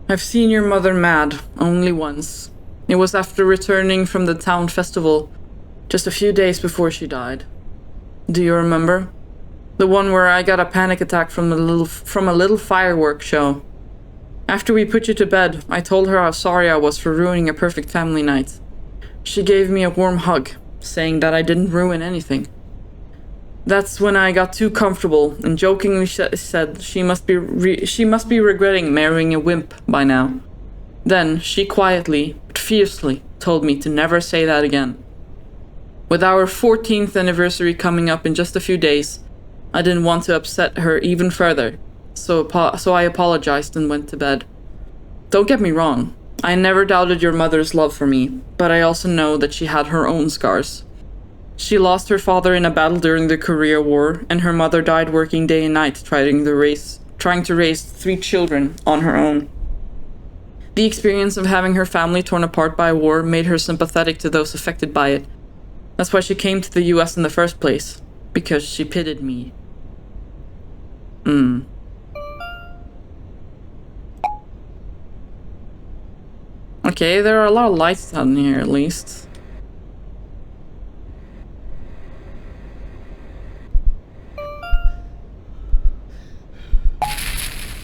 I've seen your mother mad only once. It was after returning from the town festival, just a few days before she died. Do you remember? The one where I got a panic attack from a little fireworks show. After we put you to bed, I told her how sorry I was for ruining a perfect family night. She gave me a warm hug, saying that I didn't ruin anything. That's when I got too comfortable and jokingly said she must be regretting marrying a wimp by now. Then she quietly but fiercely told me to never say that again. With our 14th anniversary coming up in just a few days, I didn't want to upset her even further, so I apologized and went to bed. Don't get me wrong, I never doubted your mother's love for me, but I also know that she had her own scars. She lost her father in a battle during the Korea War, and her mother died working day and night trying to raise 3 children on her own. The experience of having her family torn apart by war made her sympathetic to those affected by it. That's why she came to the US in the first place. Because she pitied me. Okay, there are a lot of lights down here at least.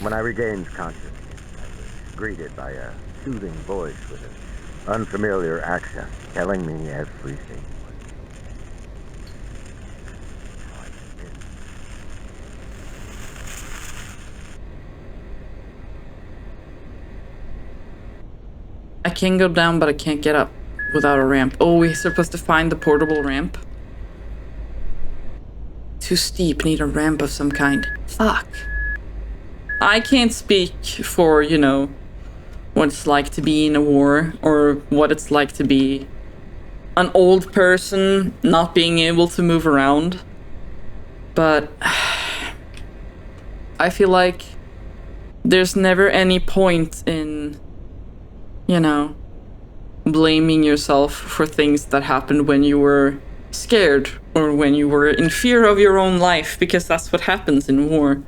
When I regained consciousness, I was greeted by a soothing voice with an unfamiliar accent telling me everything I can go down, but I can't get up without a ramp. Oh, we're supposed to find the portable ramp. Too steep, need a ramp of some kind. Fuck. I can't speak for, you know, what it's like to be in a war, or what it's like to be an old person not being able to move around. But I feel like there's never any point in, you know, blaming yourself for things that happened when you were scared or when you were in fear of your own life, because that's what happens in war.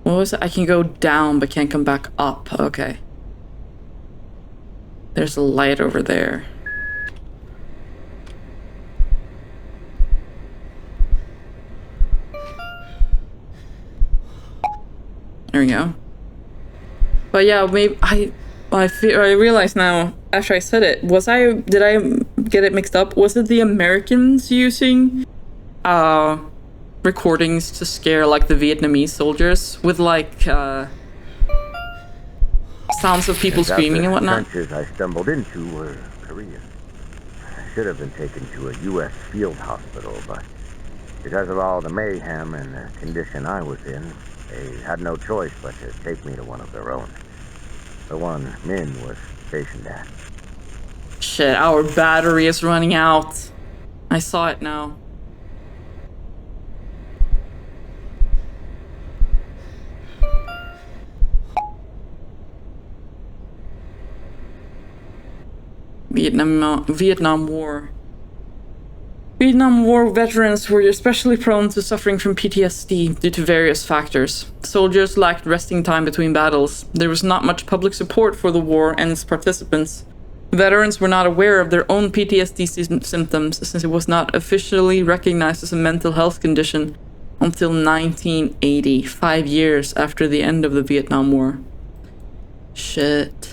What was it? I can go down but can't come back up. Okay. There's a light over there. There we go. But yeah, maybe I realize now after I said it, did I get it mixed up? Was it the Americans using recordings to scare like the Vietnamese soldiers with like sounds of people screaming and whatnot? The trenches I stumbled into were Korean. I should have been taken to a U.S. field hospital, but because of all the mayhem and the condition I was in, they had no choice but to take me to one of their own. The one Min was stationed at. Shit, our battery is running out. I saw it now. Vietnam War. Vietnam War veterans were especially prone to suffering from PTSD due to various factors. Soldiers lacked resting time between battles. There was not much public support for the war and its participants. Veterans were not aware of their own PTSD symptoms since it was not officially recognized as a mental health condition until 1980, 5 years after the end of the Vietnam War. Shit.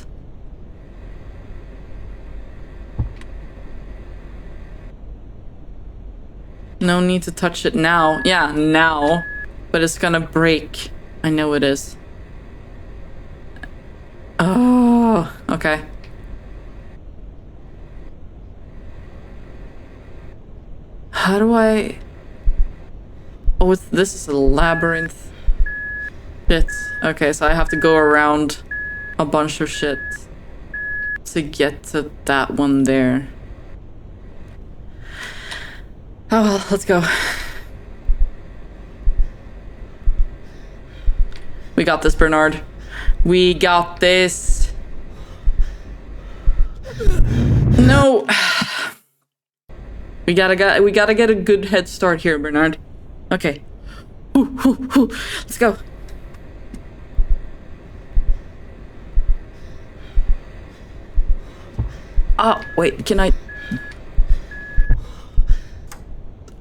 No need to touch it now. Yeah, now. But it's gonna break. I know it is. Oh, okay. How do I... Oh, this is a labyrinth. Shit. Okay, so I have to go around a bunch of shit to get to that one there. Oh well, let's go. We got this, Bernard. We got this. No. We gotta get a good head start here, Bernard. Okay. Let's go. Oh, wait, can I...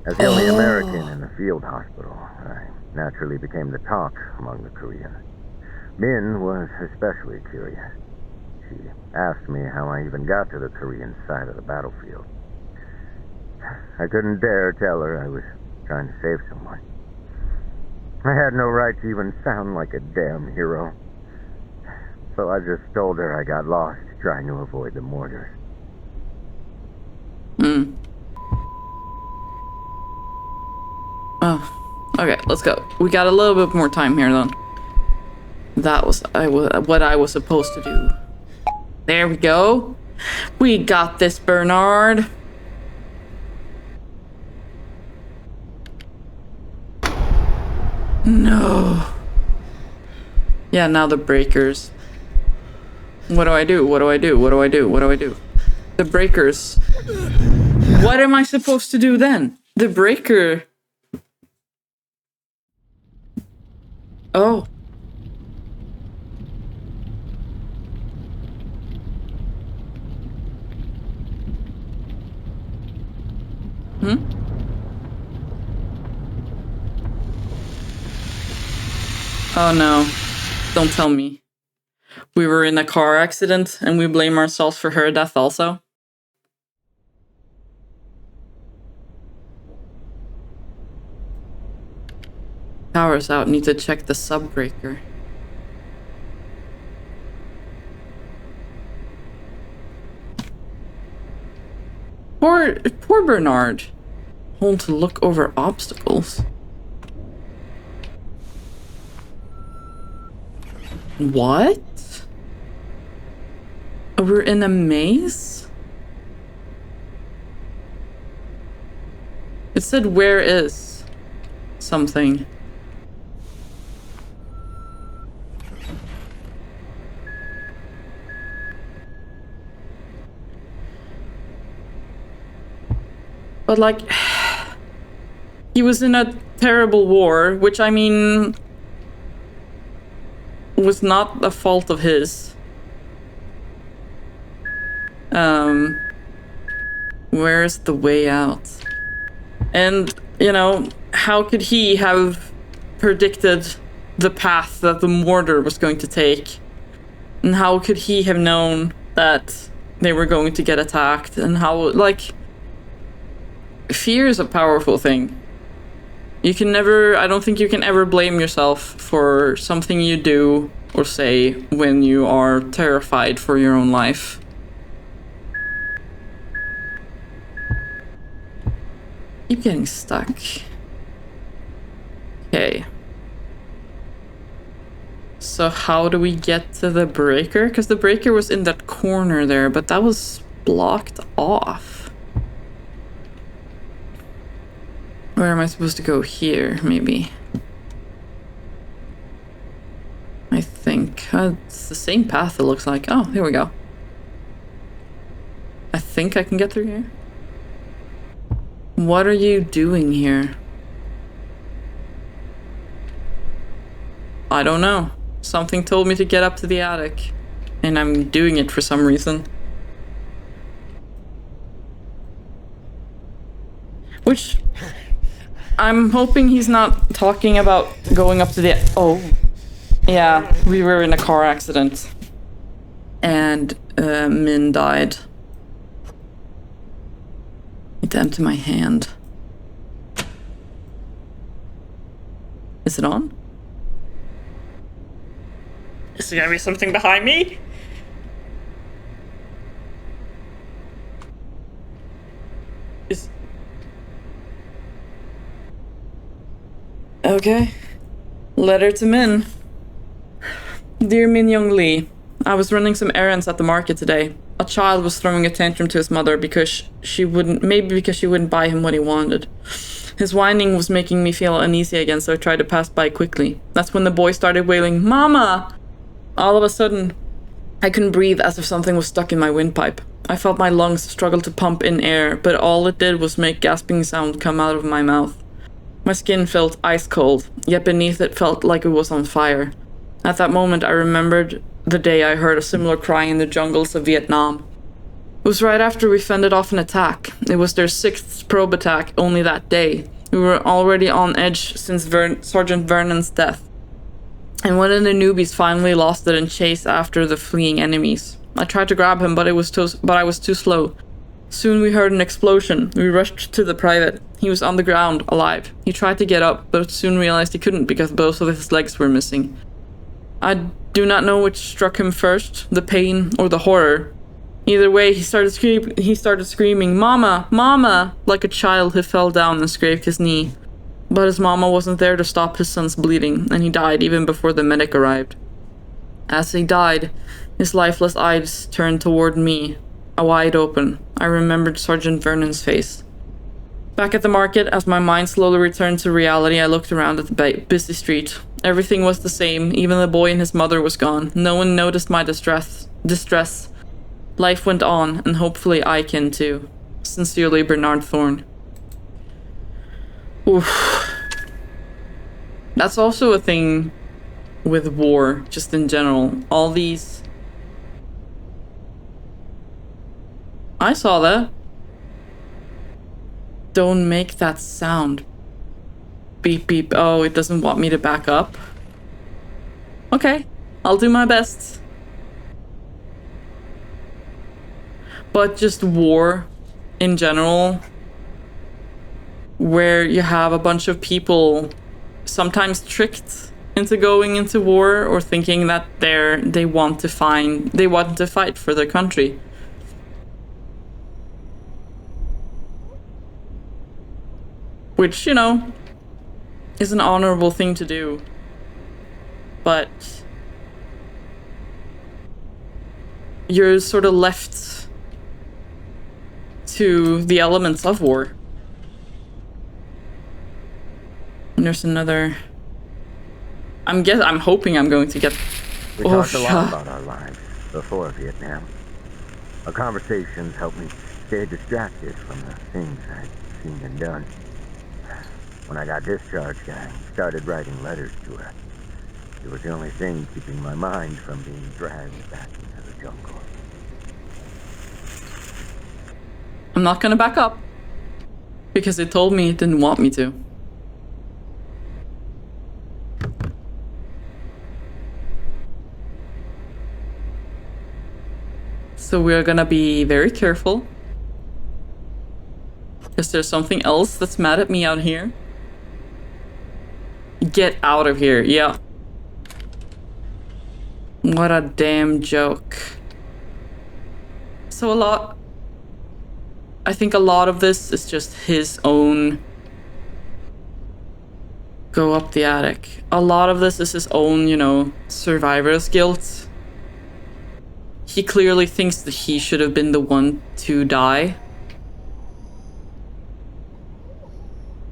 As the only American in the field hospital, I naturally became the talk among the Koreans. Min was especially curious. She asked me how I even got to the Korean side of the battlefield. I couldn't dare tell her I was trying to save someone. I had no right to even sound like a damn hero. So I just told her I got lost trying to avoid the mortars. Oh, okay, let's go. We got a little bit more time here, then. That was what I was supposed to do. There we go. We got this, Bernard. No. Yeah, now the breakers. What do I do? What do I do? What do I do? What do I do? The breakers. What am I supposed to do then? The breaker. Oh. Oh no. Don't tell me. We were in a car accident and we blame ourselves for her death also? Power's out. Need to check the subbreaker. Poor Bernard. Hold to look over obstacles. What? We're in a maze? It said where is something. But like, he was in a terrible war, which I mean, was not the fault of his. Where's the way out? And, you know, how could he have predicted the path that the mortar was going to take? And how could he have known that they were going to get attacked? And how, like, fear is a powerful thing. You can never, I don't think you can ever blame yourself for something you do or say when you are terrified for your own life. Keep getting stuck. Okay. So how do we get to the breaker? Because the breaker was in that corner there, but that was blocked off. Where am I supposed to go? Here, maybe. I think. It's the same path, it looks like. Oh, here we go. I think I can get through here. What are you doing here? I don't know. Something told me to get up to the attic. And I'm doing it for some reason. Which... I'm hoping he's not talking about going up to the... Oh. Yeah, we were in a car accident. And Min died. Need to empty my hand. Is it on? Is there gonna be something behind me? Okay. Letter to Min. Dear Min Young Lee, I was running some errands at the market today. A child was throwing a tantrum to his mother because she wouldn't buy him what he wanted. His whining was making me feel uneasy again, so I tried to pass by quickly. That's when the boy started wailing, "Mama!" All of a sudden, I couldn't breathe as if something was stuck in my windpipe. I felt my lungs struggle to pump in air, but all it did was make gasping sound come out of my mouth. My skin felt ice cold, yet beneath it felt like it was on fire. At that moment, I remembered the day I heard a similar cry in the jungles of Vietnam. It was right after we fended off an attack. It was their 6th probe attack only that day. We were already on edge since Sergeant Vernon's death. And one of the newbies finally lost it in chase after the fleeing enemies. I tried to grab him, but I was too slow. Soon we heard an explosion. We rushed to the private. He was on the ground, alive. He tried to get up, but soon realized he couldn't because both of his legs were missing. I do not know which struck him first, the pain or the horror. Either way, he started screaming, "Mama! Mama!" like a child who fell down and scraped his knee. But his mama wasn't there to stop his son's bleeding, and he died even before the medic arrived. As he died, his lifeless eyes turned toward me, wide open. I remembered Sergeant Vernon's face. Back at the market, as my mind slowly returned to reality, I looked around at the busy street. Everything was the same, even the boy and his mother was gone. No one noticed my distress, distress. Life went on, and hopefully I can too. Sincerely, Bernard Thorne. Oof. That's also a thing with war, just in general. All these... I saw that. Don't make that sound. Beep beep. Oh, it doesn't want me to back up. Okay, I'll do my best. But just war in general, where you have a bunch of people sometimes tricked into going into war or thinking that they want to fight for their country. Which, you know, is an honorable thing to do. But you're sort of left to the elements of war. And there's another... I'm hoping I'm going to get... We talked a lot about our lives before Vietnam. Our conversations helped me stay distracted from the things I'd seen and done. When I got discharged, I started writing letters to her. It was the only thing keeping my mind from being dragged back into the jungle. I'm not gonna back up. Because it told me it didn't want me to. So we're gonna be very careful. Because there's something else that's mad at me out here. Get out of here, yeah. What a damn joke. So I think a lot of this is just his own... Go up the attic. A lot of this is his own, you know, survivor's guilt. He clearly thinks that he should have been the one to die.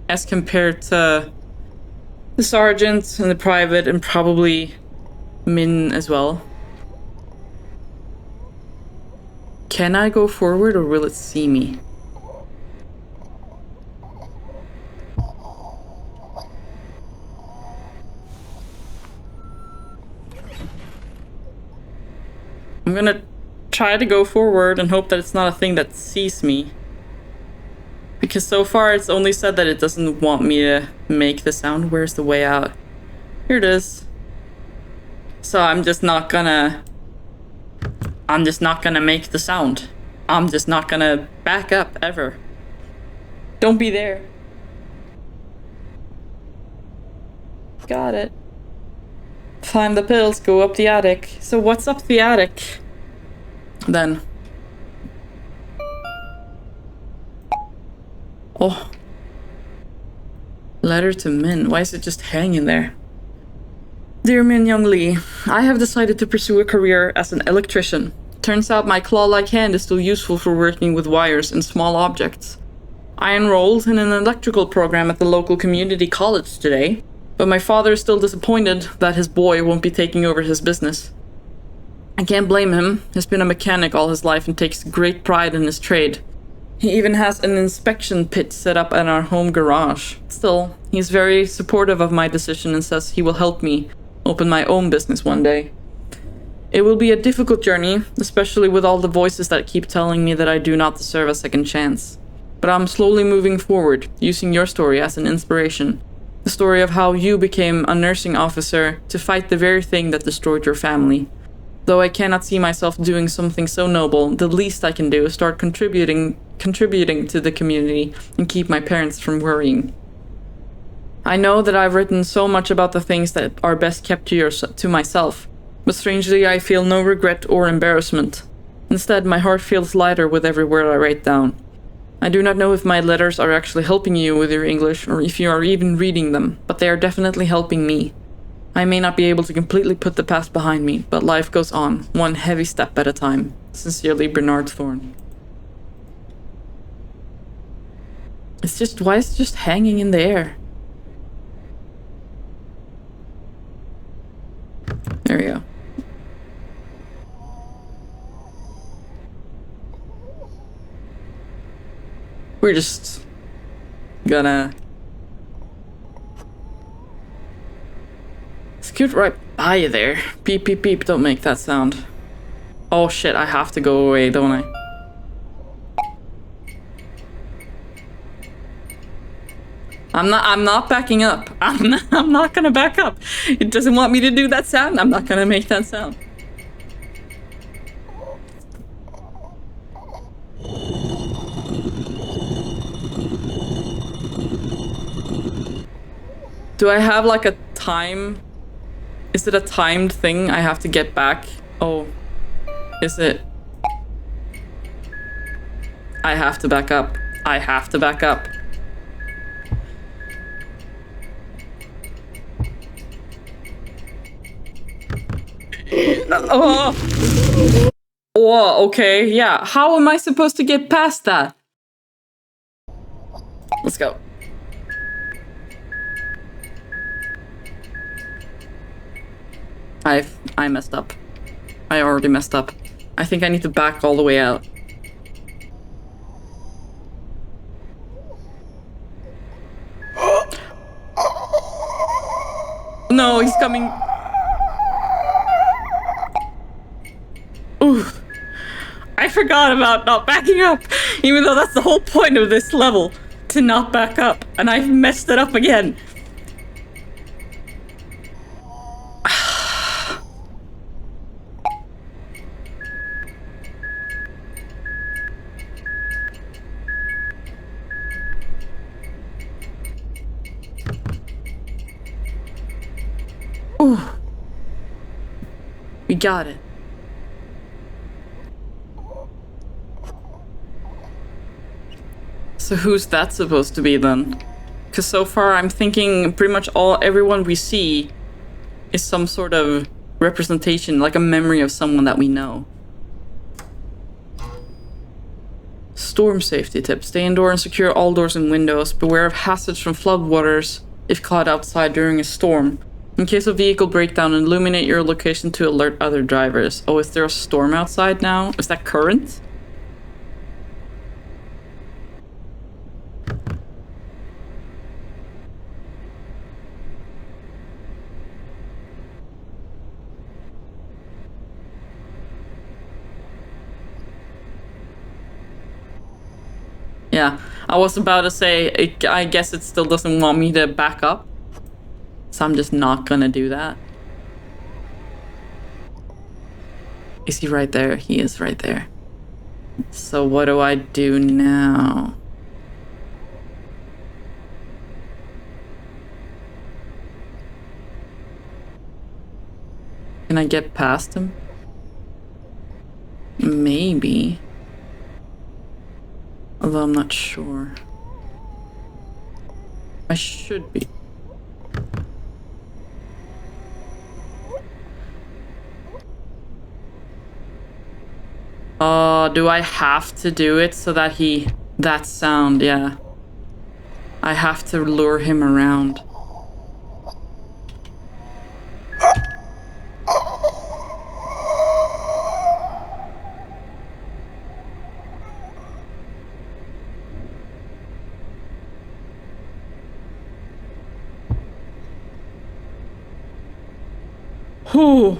As compared to the sergeant and the private and probably Min as well. Can I go forward or will it see me? I'm gonna try to go forward and hope that it's not a thing that sees me. Because so far it's only said that it doesn't want me to make the sound. Where's the way out? Here it is. So I'm just not gonna make the sound. I'm just not gonna back up ever. Don't be there. Got it. Find the pills, go up the attic. So what's up the attic? Then. Oh. Letter to Min. Why is it just hanging there? Dear Min Young Lee, I have decided to pursue a career as an electrician. Turns out my claw-like hand is still useful for working with wires and small objects. I enrolled in an electrical program at the local community college today, but my father is still disappointed that his boy won't be taking over his business. I can't blame him. He's been a mechanic all his life and takes great pride in his trade. He even has an inspection pit set up at our home garage. Still, he's very supportive of my decision and says he will help me open my own business one day. It will be a difficult journey, especially with all the voices that keep telling me that I do not deserve a second chance. But I'm slowly moving forward, using your story as an inspiration. The story of how you became a nursing officer to fight the very thing that destroyed your family. Though I cannot see myself doing something so noble, the least I can do is start contributing to the community and keep my parents from worrying. I know that I've written so much about the things that are best kept to myself, but strangely I feel no regret or embarrassment. Instead, my heart feels lighter with every word I write down. I do not know if my letters are actually helping you with your English or if you are even reading them, but they are definitely helping me. I may not be able to completely put the past behind me, but life goes on, one heavy step at a time. Sincerely, Bernard Thorne. It's just, why is it just hanging in the air? There we go. We're just gonna scoot right by you there. Beep, beep, beep. Don't make that sound. Oh shit, I have to go away, don't I? I'm not backing up. I'm not gonna back up. It doesn't want me to do that sound. I'm not gonna make that sound. Do I have like a time? Is it a timed thing I have to get back? Oh, is it? I have to back up. I have to back up. Oh. Oh, okay, yeah. How am I supposed to get past that? Let's go. I messed up. I already messed up. I think I need to back all the way out. No, he's coming. Ooh. I forgot about not backing up, even though that's the whole point of this level, to not back up, and I've messed it up again. Ooh. We got it. So who's that supposed to be then? Because so far I'm thinking pretty much everyone we see is some sort of representation, like a memory of someone that we know. Storm safety tip. Stay indoor and secure all doors and windows. Beware of hazards from floodwaters if caught outside during a storm. In case of vehicle breakdown, illuminate your location to alert other drivers. Oh, is there a storm outside now? Is that current? Yeah, I was about to say, I guess it still doesn't want me to back up. So I'm just not gonna do that. Is he right there? He is right there. So what do I do now? Can I get past him? Maybe. Although I'm not sure. I should be. Do I have to do it so that that sound, yeah. I have to lure him around. Whew.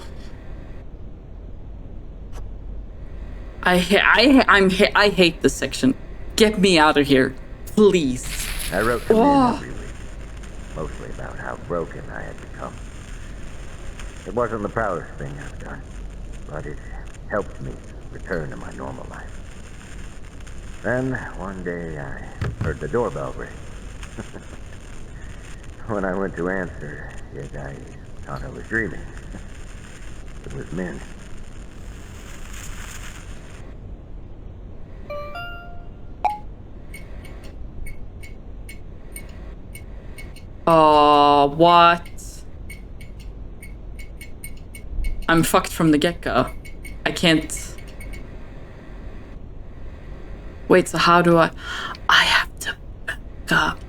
I hate this section. Get me out of here, please. I wrote to men every week, mostly about how broken I had become. It wasn't the proudest thing I've done, but it helped me return to my normal life. Then, one day, I heard the doorbell ring. When I went to answer it, I thought I was dreaming. It was Min. What? I'm fucked from the get-go. I can't... Wait, so how do I have to back up.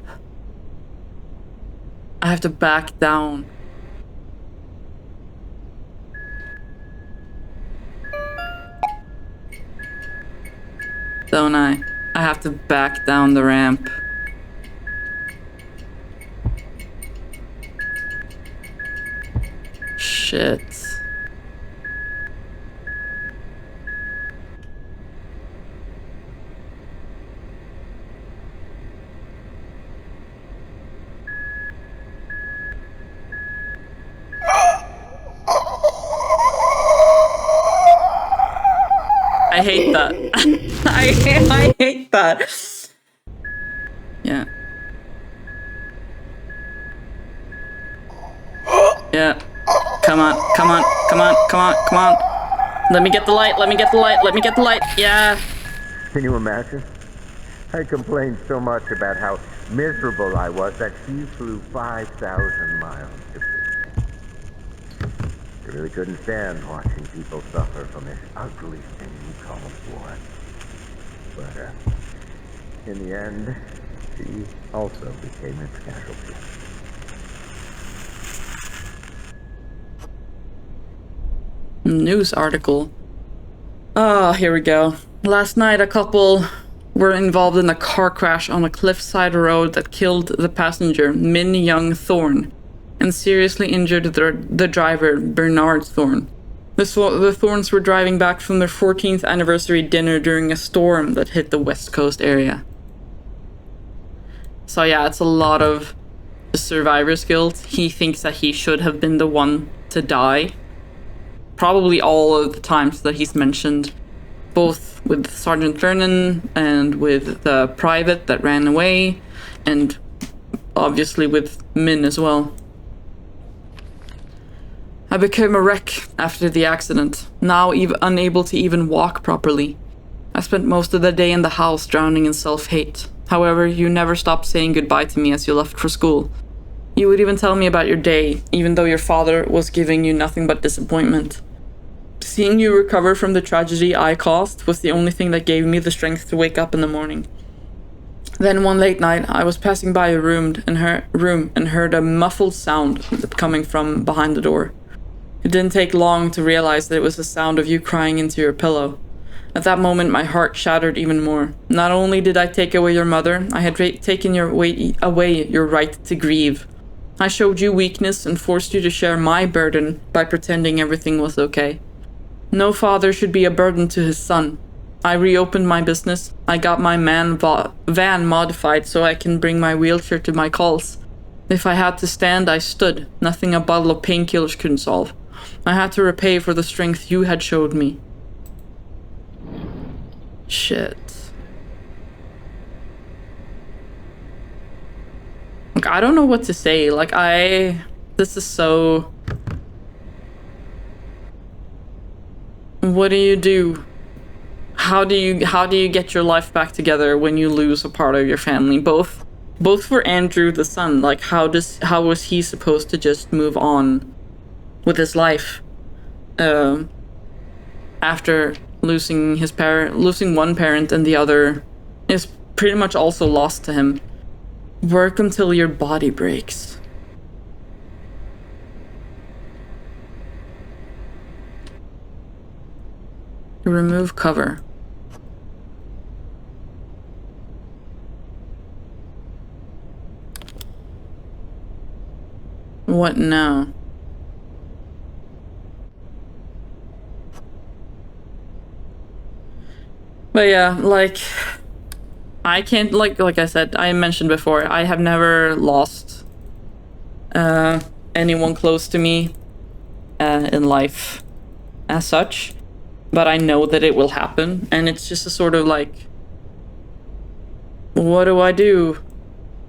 I have to back down. Don't I? I have to back down the ramp. Shit. I hate that. I hate that. Yeah. Yeah. Come on, come on, come on, come on, come on. Let me get the light, let me get the light, let me get the light. Yeah. Can you imagine? I complained so much about how miserable I was that she flew 5,000 miles to visit. I really couldn't stand watching people suffer from this ugly thing we call war. But, in the end, she also became its casualty. News article. Oh, here we go. Last night, a couple were involved in a car crash on a cliffside road that killed the passenger, Min Young Thorne, and seriously injured the driver, Bernard Thorne. The Thornes were driving back from their 14th anniversary dinner during a storm that hit the West Coast area. So yeah, it's a lot of survivor's guilt. He thinks that he should have been the one to die. Probably all of the times that he's mentioned, both with Sergeant Vernon and with the private that ran away, and obviously with Min as well. I became a wreck after the accident, now unable to even walk properly. I spent most of the day in the house drowning in self-hate. However, you never stopped saying goodbye to me as you left for school. You would even tell me about your day, even though your father was giving you nothing but disappointment. Seeing you recover from the tragedy I caused was the only thing that gave me the strength to wake up in the morning. Then one late night, I was passing by your room and heard a muffled sound coming from behind the door. It didn't take long to realize that it was the sound of you crying into your pillow. At that moment, my heart shattered even more. Not only did I take away your mother, I had taken away your right to grieve. I showed you weakness and forced you to share my burden by pretending everything was okay. No father should be a burden to his son. I reopened my business. I got my van modified so I can bring my wheelchair to my calls. If I had to stand, I stood. Nothing a bottle of painkillers couldn't solve. I had to repay for the strength you had showed me. Shit. Like, I don't know what to say. Like, this is so... What do you do? How do you get your life back together when you lose a part of your family? Both for Andrew the son, like how was he supposed to just move on with his life after losing one parent, and the other is pretty much also lost to him. Work until your body breaks. Remove cover. What now? But yeah, like, I can't, like I said, I mentioned before, I have never lost anyone close to me in life as such, but I know that it will happen, and it's just a sort of like, what do I do?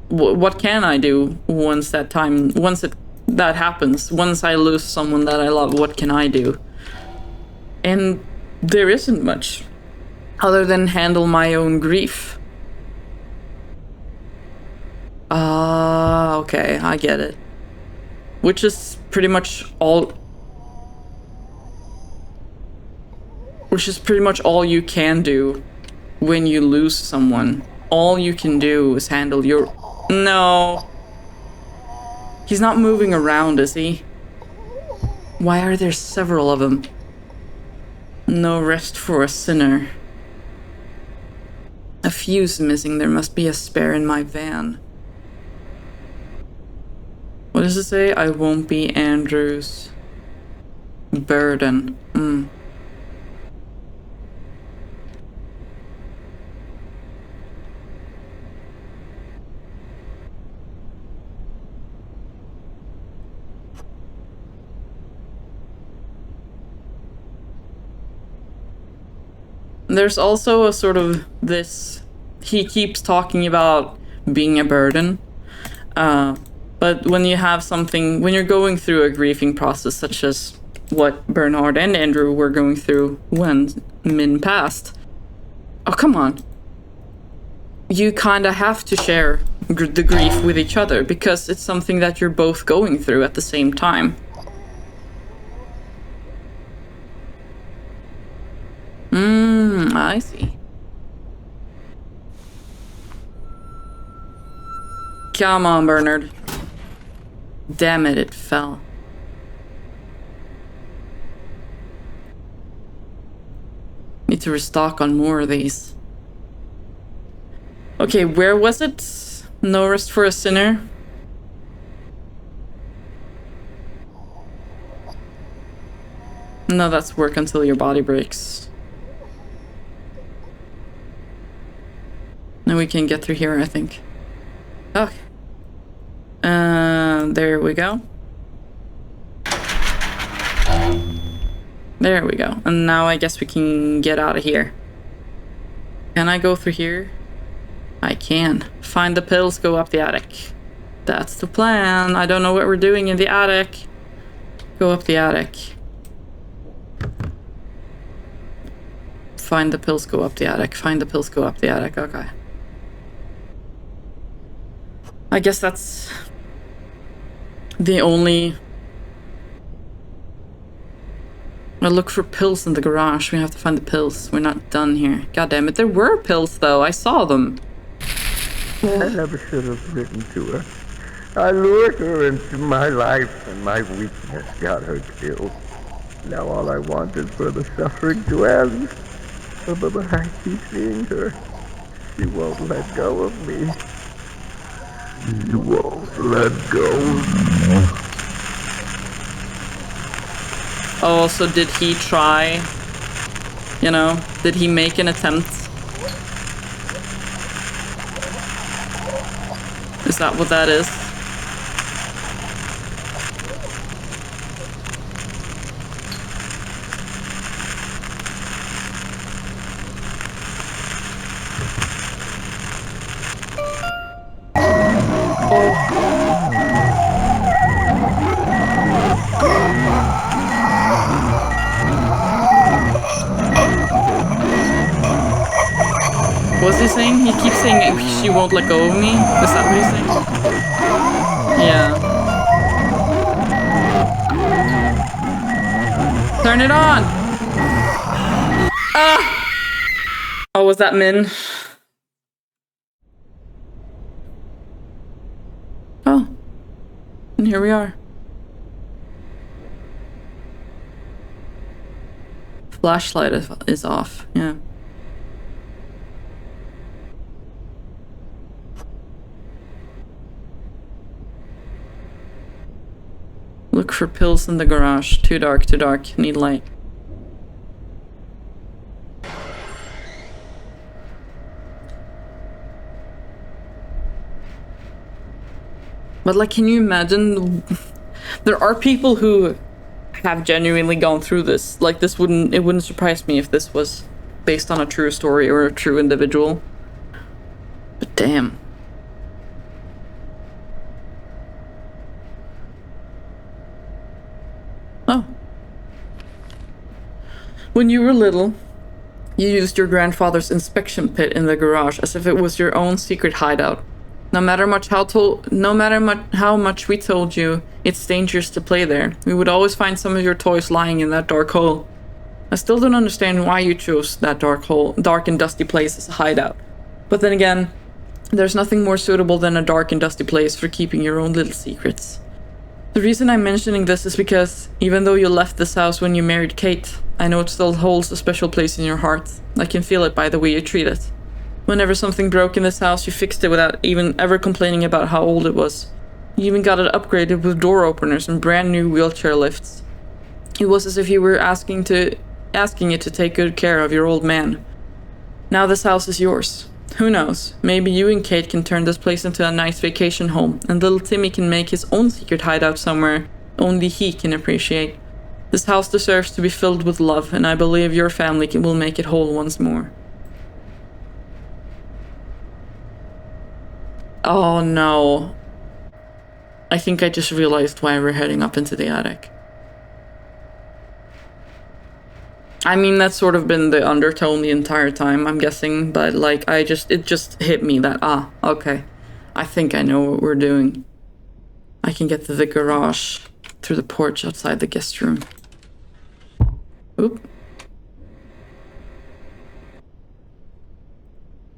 What can I do once that happens? Once I lose someone that I love, what can I do? And there isn't much other than handle my own grief. Okay, I get it. Which is pretty much all you can do when you lose someone. All you can do is handle your... No. He's not moving around, is he? Why are there several of them? No rest for a sinner. A fuse missing. There must be a spare in my van. What does it say? I won't be Andrew's burden. There's also a sort of this... He keeps talking about being a burden. But when you have something... When you're going through a grieving process, such as what Bernard and Andrew were going through when Min passed... Oh, come on. You kinda have to share the grief with each other, because it's something that you're both going through at the same time. I see. Come on, Bernard. Damn it, it fell. Need to restock on more of these. Okay, where was it? No rest for a sinner? No, that's work until your body breaks. Now we can get through here, I think. Okay. There we go. There we go. And now I guess we can get out of here. Can I go through here? I can. Find the pills, go up the attic. That's the plan. I don't know what we're doing in the attic. Go up the attic. Find the pills, go up the attic. Find the pills, go up the attic. Okay. I guess that's the only... I look for pills in the garage. We have to find the pills. We're not done here. God damn it. There were pills, though. I saw them. I never should have written to her. I lured her into my life, and my weakness got her killed. Now all I want is for the suffering to end. But I keep seeing her. She won't let go of me. She won't let go. Oh, so did he try? You know, did he make an attempt? Is that what that is? What's he saying? He keeps saying she won't let go of me? Is that what he's saying? Yeah. Turn it on! Ah! Oh, was that Min? Oh. And here we are. Flashlight is off, yeah. Look for pills in the garage. Too dark, too dark. Need light. But like, can you imagine? There are people who have genuinely gone through this. Like, it wouldn't surprise me if this was based on a true story or a true individual. But damn. Oh. When you were little, you used your grandfather's inspection pit in the garage as if it was your own secret hideout. No matter how much we told you it's dangerous to play there, we would always find some of your toys lying in that dark hole. I still don't understand why you chose that dark and dusty place as a hideout. But then again, there's nothing more suitable than a dark and dusty place for keeping your own little secrets. The reason I'm mentioning this is because, even though you left this house when you married Kate, I know it still holds a special place in your heart. I can feel it by the way you treat it. Whenever something broke in this house, you fixed it without even ever complaining about how old it was. You even got it upgraded with door openers and brand new wheelchair lifts. It was as if you were asking it to take good care of your old man. Now this house is yours. Who knows? Maybe you and Kate can turn this place into a nice vacation home, and little Timmy can make his own secret hideout somewhere only he can appreciate. This house deserves to be filled with love, and I believe your family will make it whole once more. Oh no. I think I just realized why we're heading up into the attic. I mean, that's sort of been the undertone the entire time, I'm guessing, but like, it just hit me that, okay. I think I know what we're doing. I can get to the garage through the porch outside the guest room. Oop.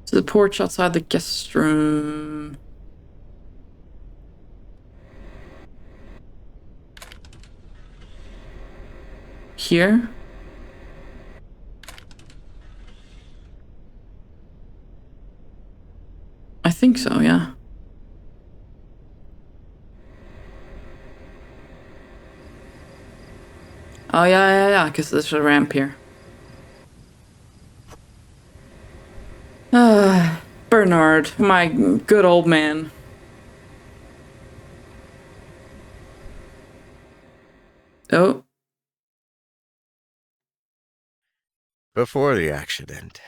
To the porch outside the guest room. Here? I think so, yeah. Oh, yeah, because there's a ramp here. Bernard, my good old man. Oh. Before the accident,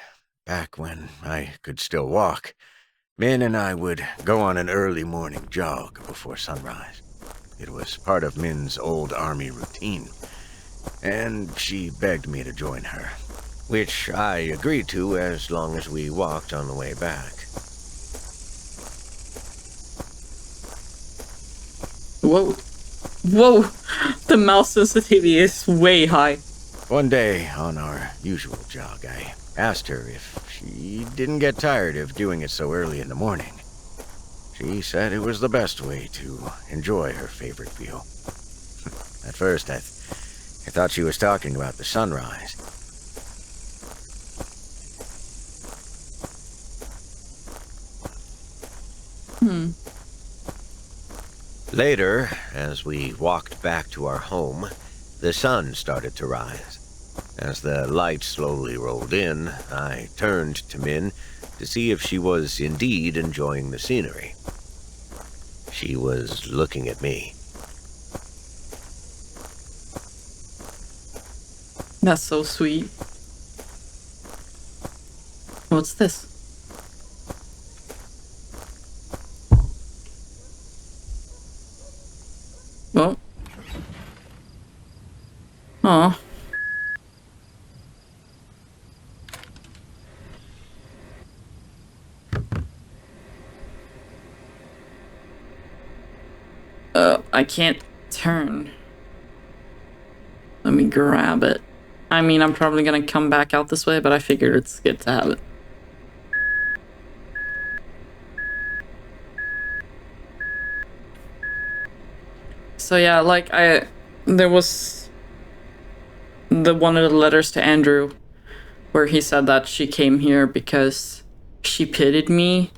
back when I could still walk, Min and I would go on an early morning jog before sunrise. It was part of Min's old army routine, and she begged me to join her, which I agreed to as long as we walked on the way back. Whoa. Whoa. The mouse sensitivity is way high. One day, on our usual jog, I asked her if she didn't get tired of doing it so early in the morning. She said it was the best way to enjoy her favorite view. At first, I thought she was talking about the sunrise. Later, as we walked back to our home, the sun started to rise. As the light slowly rolled in, I turned to Min to see if she was indeed enjoying the scenery. She was looking at me. That's so sweet. What's this? Well. Aw. I can't turn. Let me grab it. I mean, I'm probably gonna come back out this way, but I figured it's good to have it. So yeah, like there was one of the letters to Andrew where he said that she came here because she pitied me,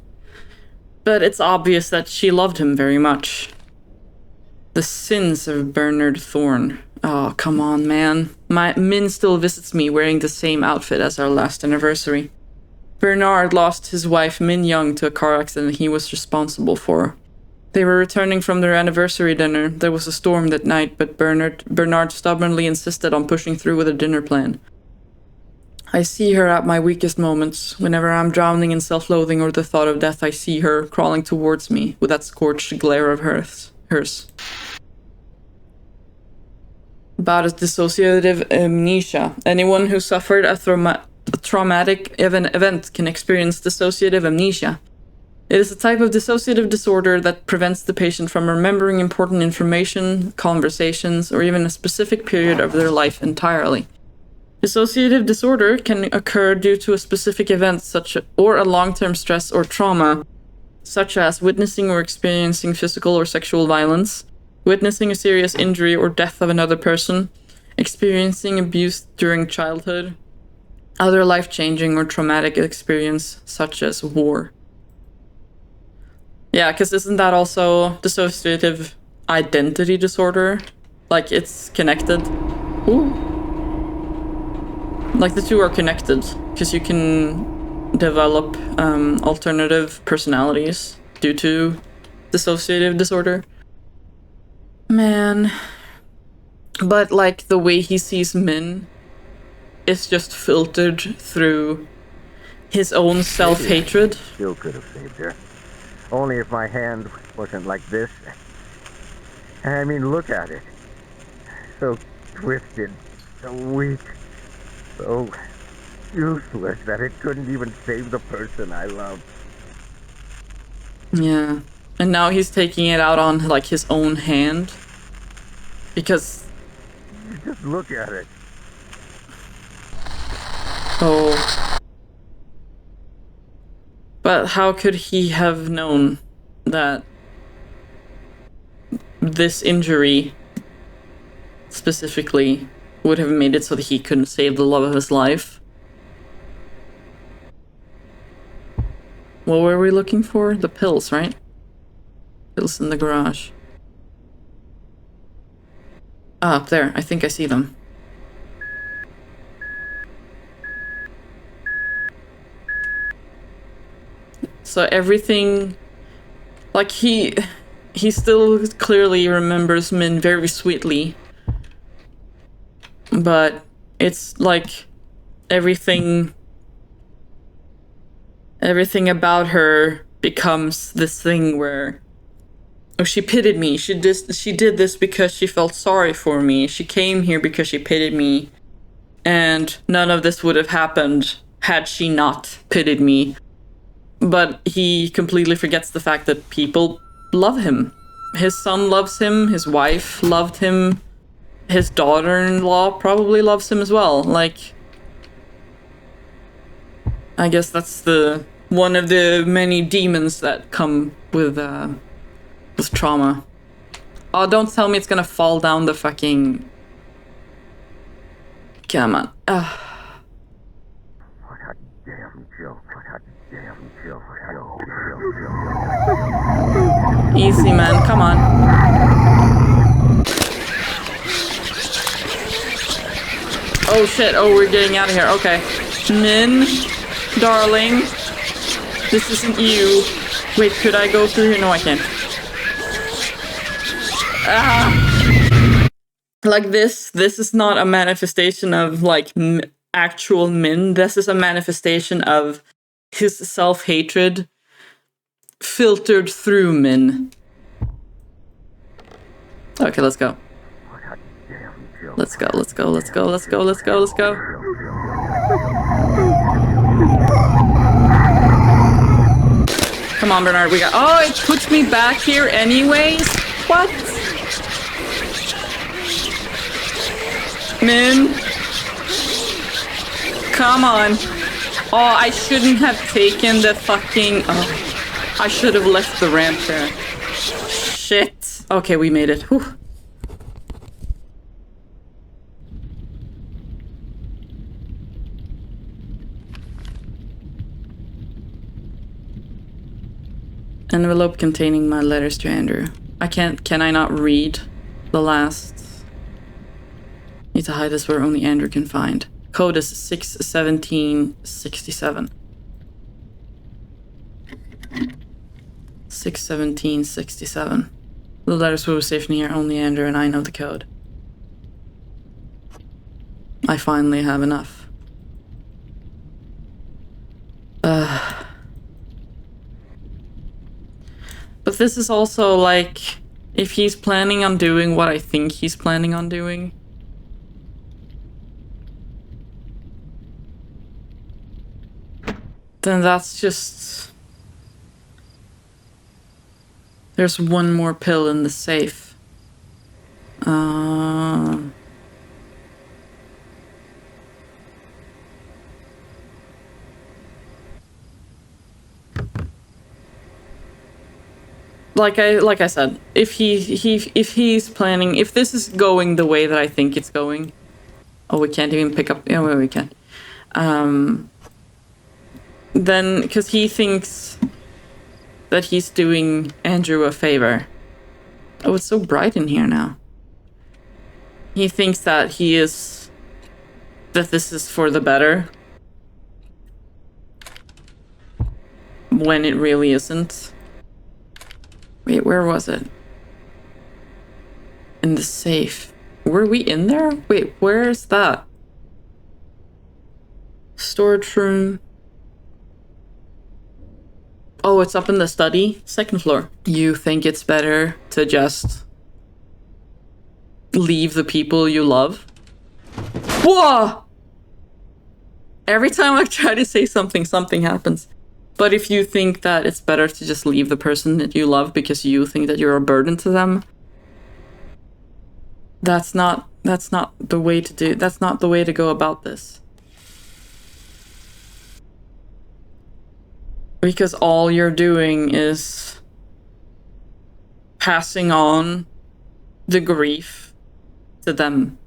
but it's obvious that she loved him very much. The sins of Bernard Thorne. Oh, come on, man. Min still visits me wearing the same outfit as our last anniversary. Bernard lost his wife Min young to a car accident he was responsible for. They were returning from their anniversary dinner. There was a storm that night, but Bernard stubbornly insisted on pushing through with a dinner plan. I see her at my weakest moments. Whenever I'm drowning in self-loathing or the thought of death, I see her crawling towards me with that scorched glare of hers. About dissociative amnesia. Anyone who suffered a traumatic event can experience dissociative amnesia. It is a type of dissociative disorder that prevents the patient from remembering important information, conversations, or even a specific period of their life entirely. Dissociative disorder can occur due to a specific event or a long-term stress or trauma, such as witnessing or experiencing physical or sexual violence, witnessing a serious injury or death of another person, experiencing abuse during childhood, other life-changing or traumatic experience, such as war. Yeah, because isn't that also dissociative identity disorder? Like, it's connected. Ooh. Like, the two are connected, because you can develop alternative personalities due to dissociative disorder. Man. But, like, the way he sees Min is just filtered through his own self-hatred. Still could have saved her. Only if my hand wasn't like this. I mean, look at it. So twisted, so weak, so useless that it couldn't even save the person I love. Yeah. And now he's taking it out on, like, his own hand. Because... Just look at it. Oh. But how could he have known that this injury specifically would have made it so that he couldn't save the love of his life? What were we looking for? The pills, right? Pills in the garage. Ah, up there. I think I see them. So everything... Like, he still clearly remembers Min very sweetly. But it's like everything about her becomes this thing where, oh, she pitied me. She did this because she felt sorry for me. She came here because she pitied me. And none of this would have happened had she not pitied me. But he completely forgets the fact that people love him. His son loves him, his wife loved him, his daughter-in-law probably loves him as well. Like, I guess that's one of the many demons that come with trauma. Oh, don't tell me it's gonna fall down the fucking... Come on. What a damn joke. What a damn joke. Easy, man. Come on. Oh, shit. Oh, we're getting out of here. Okay. Min, darling. This isn't you. Wait, could I go through here? No, I can't. Ah! Like this is not a manifestation of, like, actual Min. This is a manifestation of his self-hatred filtered through Min. Okay, let's go. Let's go, let's go, let's go, let's go, let's go, let's go. Come on, Bernard, we got... Oh, it puts me back here anyways? What? Min? Come on. Oh, I shouldn't have taken the fucking... Oh. I should have left the ramp there. Shit. Okay, we made it. Whew. Envelope containing my letters to Andrew. Can I not read the last? Need to hide this where only Andrew can find. Code is 61767. 61767. The letters were safe near only Andrew and I know the code. I finally have enough. But this is also like, if he's planning on doing what I think he's planning on doing, then that's just... There's one more pill in the safe. Like I said, if he's planning, if this is going the way that I think it's going, oh, we can't even pick up. Yeah, well, we can. Then, because he thinks that he's doing Andrew a favor. Oh, it's so bright in here now. He thinks that that this is for the better. When it really isn't. Wait, where was it? In the safe. Were we in there? Wait, where is that? Storage room. Oh, it's up in the study, second floor. You think it's better to just leave the people you love? Whoa! Every time I try to say something, something happens. But if you think that it's better to just leave the person that you love because you think that you're a burden to them, that's not the way to do. That's not the way to go about this. Because all you're doing is passing on the grief to them.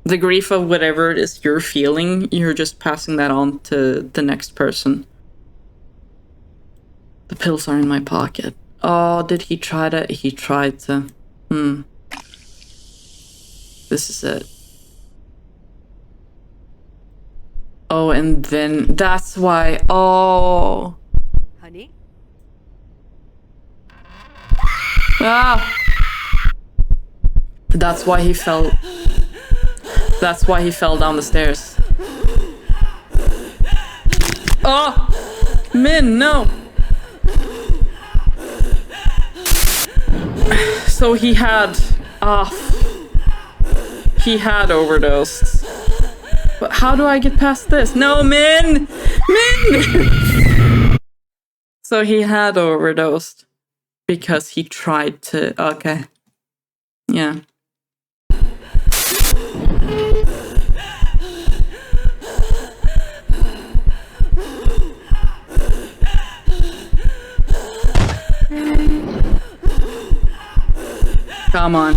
The grief of whatever it is you're feeling, you're just passing that on to the next person. The pills are in my pocket. Oh, did he try to? He tried to. This is it. Oh, and then that's why. Oh. Honey? Ah! That's why he fell. That's why he fell down the stairs. Oh! Min, no! So he had... he had overdosed. But how do I get past this? No, Min! Min! So he had overdosed. Because he tried to... Okay. Yeah. Come on.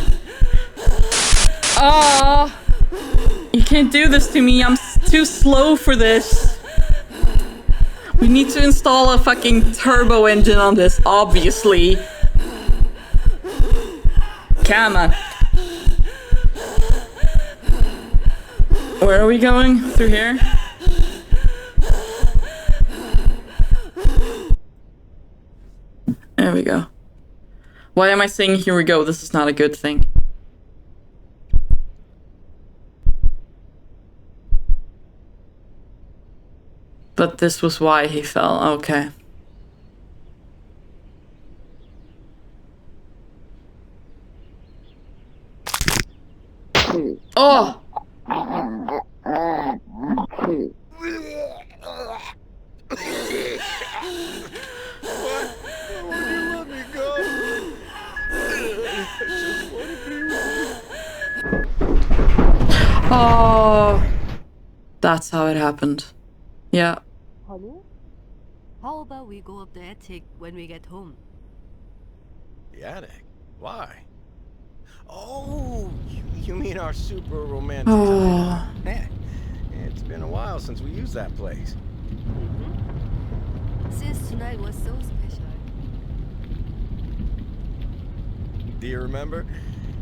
Oh, you can't do this to me. I'm too slow for this. We need to install a fucking turbo engine on this, obviously. Come on. Where are we going? Through here? There we go. Why am I saying here we go? This is not a good thing. But this was why he fell. Okay. Oh! Oh, that's how it happened. Yeah. Honey? How about we go up the attic when we get home? The attic? Why? Oh, you mean our super romantic Oh. time? Eh, it's been a while since we used that place. Since tonight was so special. Do you remember?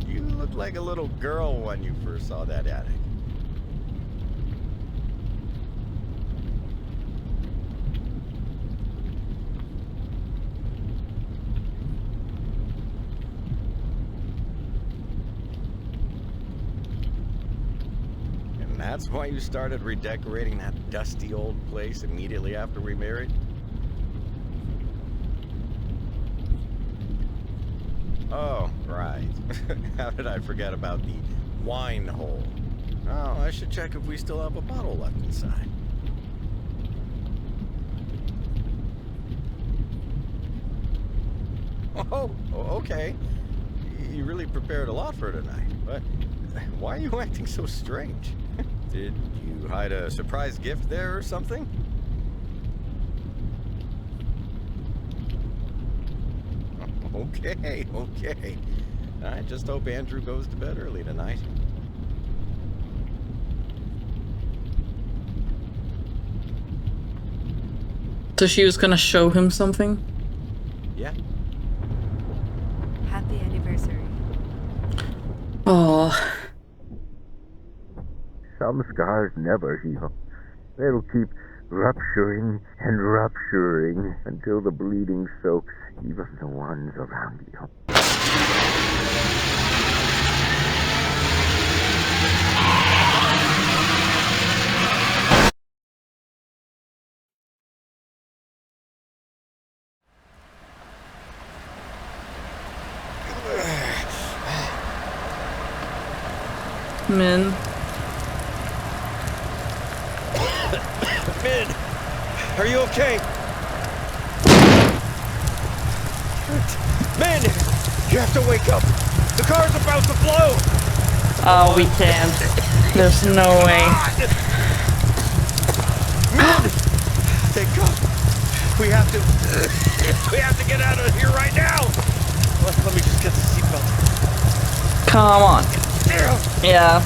You looked like a little girl when you first saw that attic. And that's why you started redecorating that dusty old place immediately after we married? Oh, right. How did I forget about the wine hole? Oh, I should check if we still have a bottle left inside. Oh, okay. You really prepared a lot for tonight, but why are you acting so strange? Did you hide a surprise gift there or something? Okay. I just hope Andrew goes to bed early tonight. So she was gonna show him something? Yeah. Happy anniversary. Oh, Some scars never heal. They'll keep rupturing and rupturing until the bleeding soaks even the ones around you. Min. Min, are you okay? Min, you have to wake up. The car's about to blow. Oh, we can't. There's no way. Min, thank God. We have to get out of here right now. Let me just get the seatbelt. Come on. Yeah.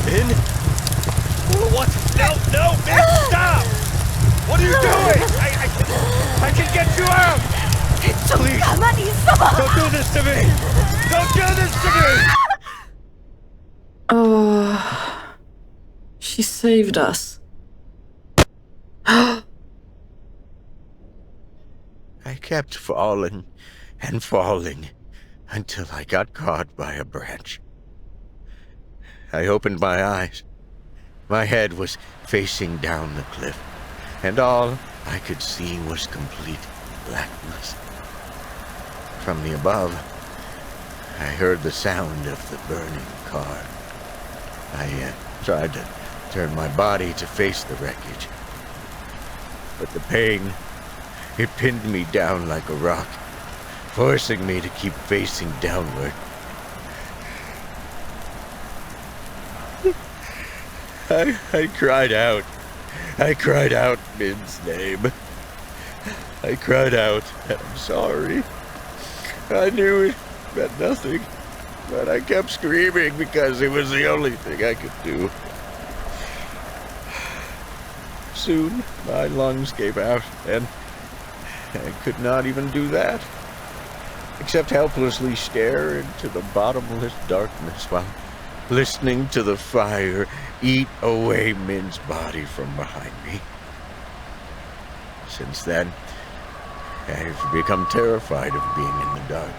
Min? What? No, Min, stop! What are you doing? I can get you out! Please, 가만히 있어봐. don't do this to me! Don't do this to me! Oh, she saved us. I kept falling and falling until I got caught by a branch. I opened my eyes. My head was facing down the cliff, and all I could see was complete blackness. From the above, I heard the sound of the burning car. I tried to turn my body to face the wreckage, but the pain, it pinned me down like a rock, forcing me to keep facing downward. I cried out. I cried out Min's name. I cried out, I'm sorry. I knew it meant nothing, but I kept screaming because it was the only thing I could do. Soon, my lungs gave out, and I could not even do that, except helplessly stare into the bottomless darkness while listening to the fire eat away Min's body from behind me. Since then, I've become terrified of being in the dark.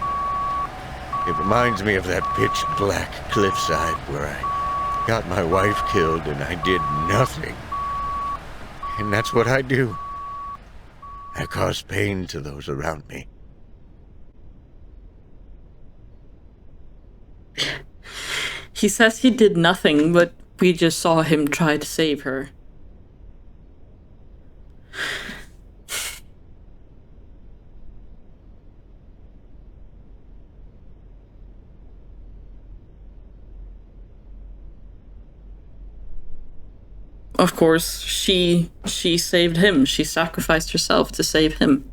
It reminds me of that pitch-black cliffside where I got my wife killed and I did nothing. And that's what I do. I cause pain to those around me. He says he did nothing, but we just saw him try to save her. Of course, she saved him. She sacrificed herself to save him.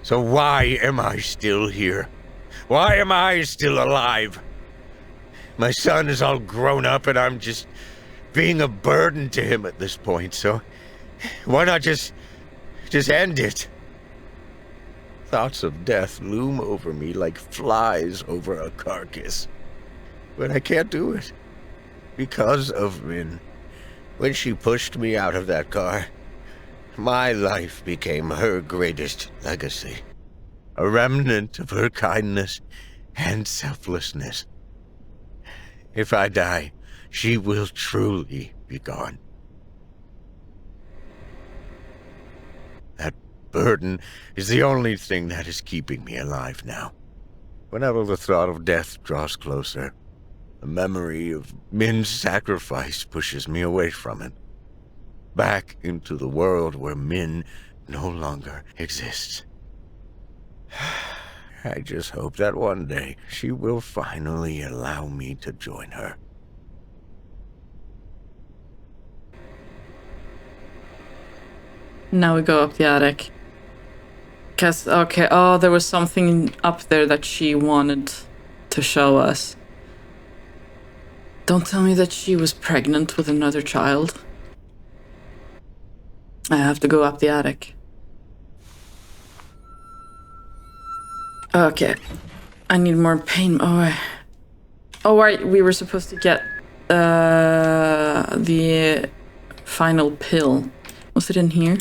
So why am I still here? Why am I still alive? My son is all grown up and I'm just being a burden to him at this point, so why not just end it? Thoughts of death loom over me like flies over a carcass. But I can't do it. Because of Min. When she pushed me out of that car, my life became her greatest legacy. A remnant of her kindness and selflessness. If I die, she will truly be gone. That burden is the only thing that is keeping me alive now. Whenever the thought of death draws closer, the memory of Min's sacrifice pushes me away from it. Back into the world where Min no longer exists. I just hope that one day she will finally allow me to join her. Now we go up the attic. Cause, okay, oh, there was something up there that she wanted to show us. Don't tell me that she was pregnant with another child. I have to go up the attic. Okay. I need more pain. Oh, right, we were supposed to get the final pill. Was it in here?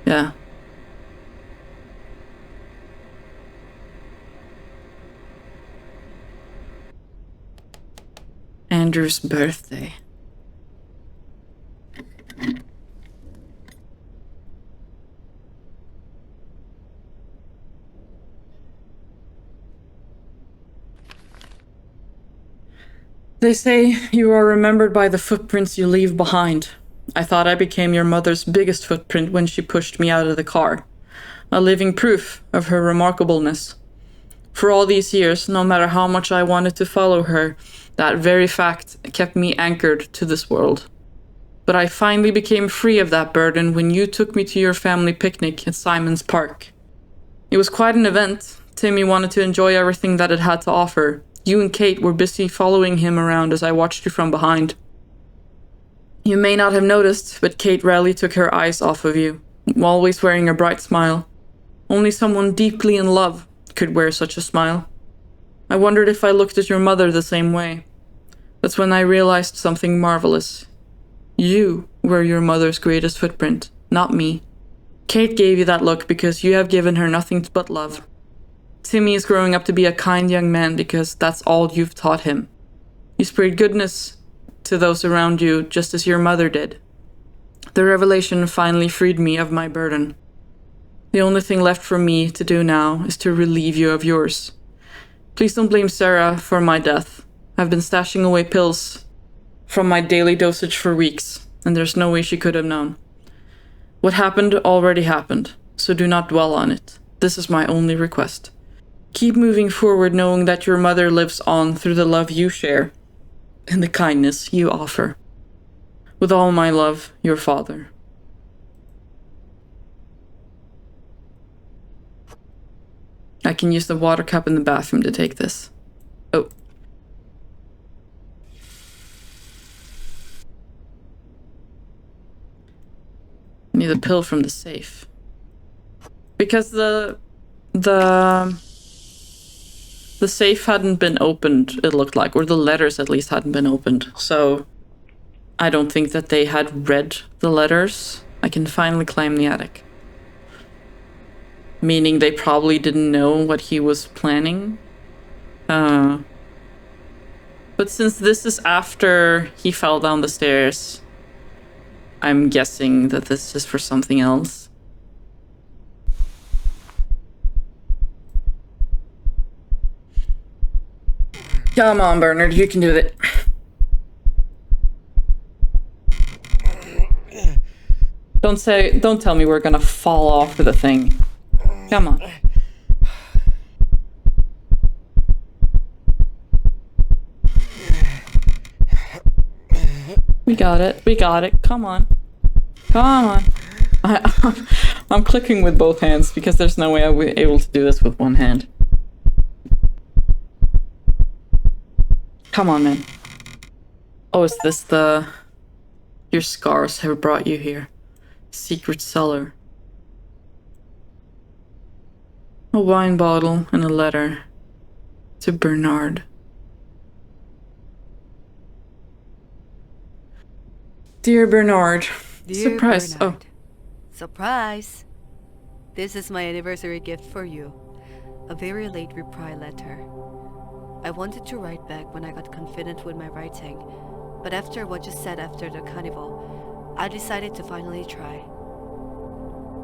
Yeah. Andrew's birthday. They say you are remembered by the footprints you leave behind. I thought I became your mother's biggest footprint when she pushed me out of the car. A living proof of her remarkableness. For all these years, no matter how much I wanted to follow her, that very fact kept me anchored to this world. But I finally became free of that burden when you took me to your family picnic at Simon's Park. It was quite an event. Timmy wanted to enjoy everything that it had to offer. You and Kate were busy following him around as I watched you from behind. You may not have noticed, but Kate rarely took her eyes off of you, always wearing a bright smile. Only someone deeply in love could wear such a smile. I wondered if I looked at your mother the same way. That's when I realized something marvelous. You were your mother's greatest footprint, not me. Kate gave you that look because you have given her nothing but love. Timmy is growing up to be a kind young man because that's all you've taught him. You spread goodness to those around you just as your mother did. The revelation finally freed me of my burden. The only thing left for me to do now is to relieve you of yours. Please don't blame Sarah for my death. I've been stashing away pills from my daily dosage for weeks, and there's no way she could have known. What happened already happened, so do not dwell on it. This is my only request. Keep moving forward knowing that your mother lives on through the love you share and the kindness you offer. With all my love, your father. I can use the water cup in the bathroom to take this. Oh. I need a pill from the safe. Because the safe hadn't been opened, it looked like, or the letters at least hadn't been opened. So I don't think that they had read the letters. I can finally climb the attic. Meaning they probably didn't know what he was planning. But since this is after he fell down the stairs, I'm guessing that this is for something else. Come on, Bernard, you can do it. Don't tell me we're gonna fall off of the thing. Come on. We got it, come on. Come on. I'm clicking with both hands because there's no way I'll be able to do this with one hand. Come on, man. Oh, is this the... Your scars have brought you here. Secret cellar. A wine bottle and a letter. To Bernard. Dear Bernard. Dear Surprise. Bernard. Surprise! This is my anniversary gift for you. A very late reply letter. I wanted to write back when I got confident with my writing, but after what you said after the carnival, I decided to finally try.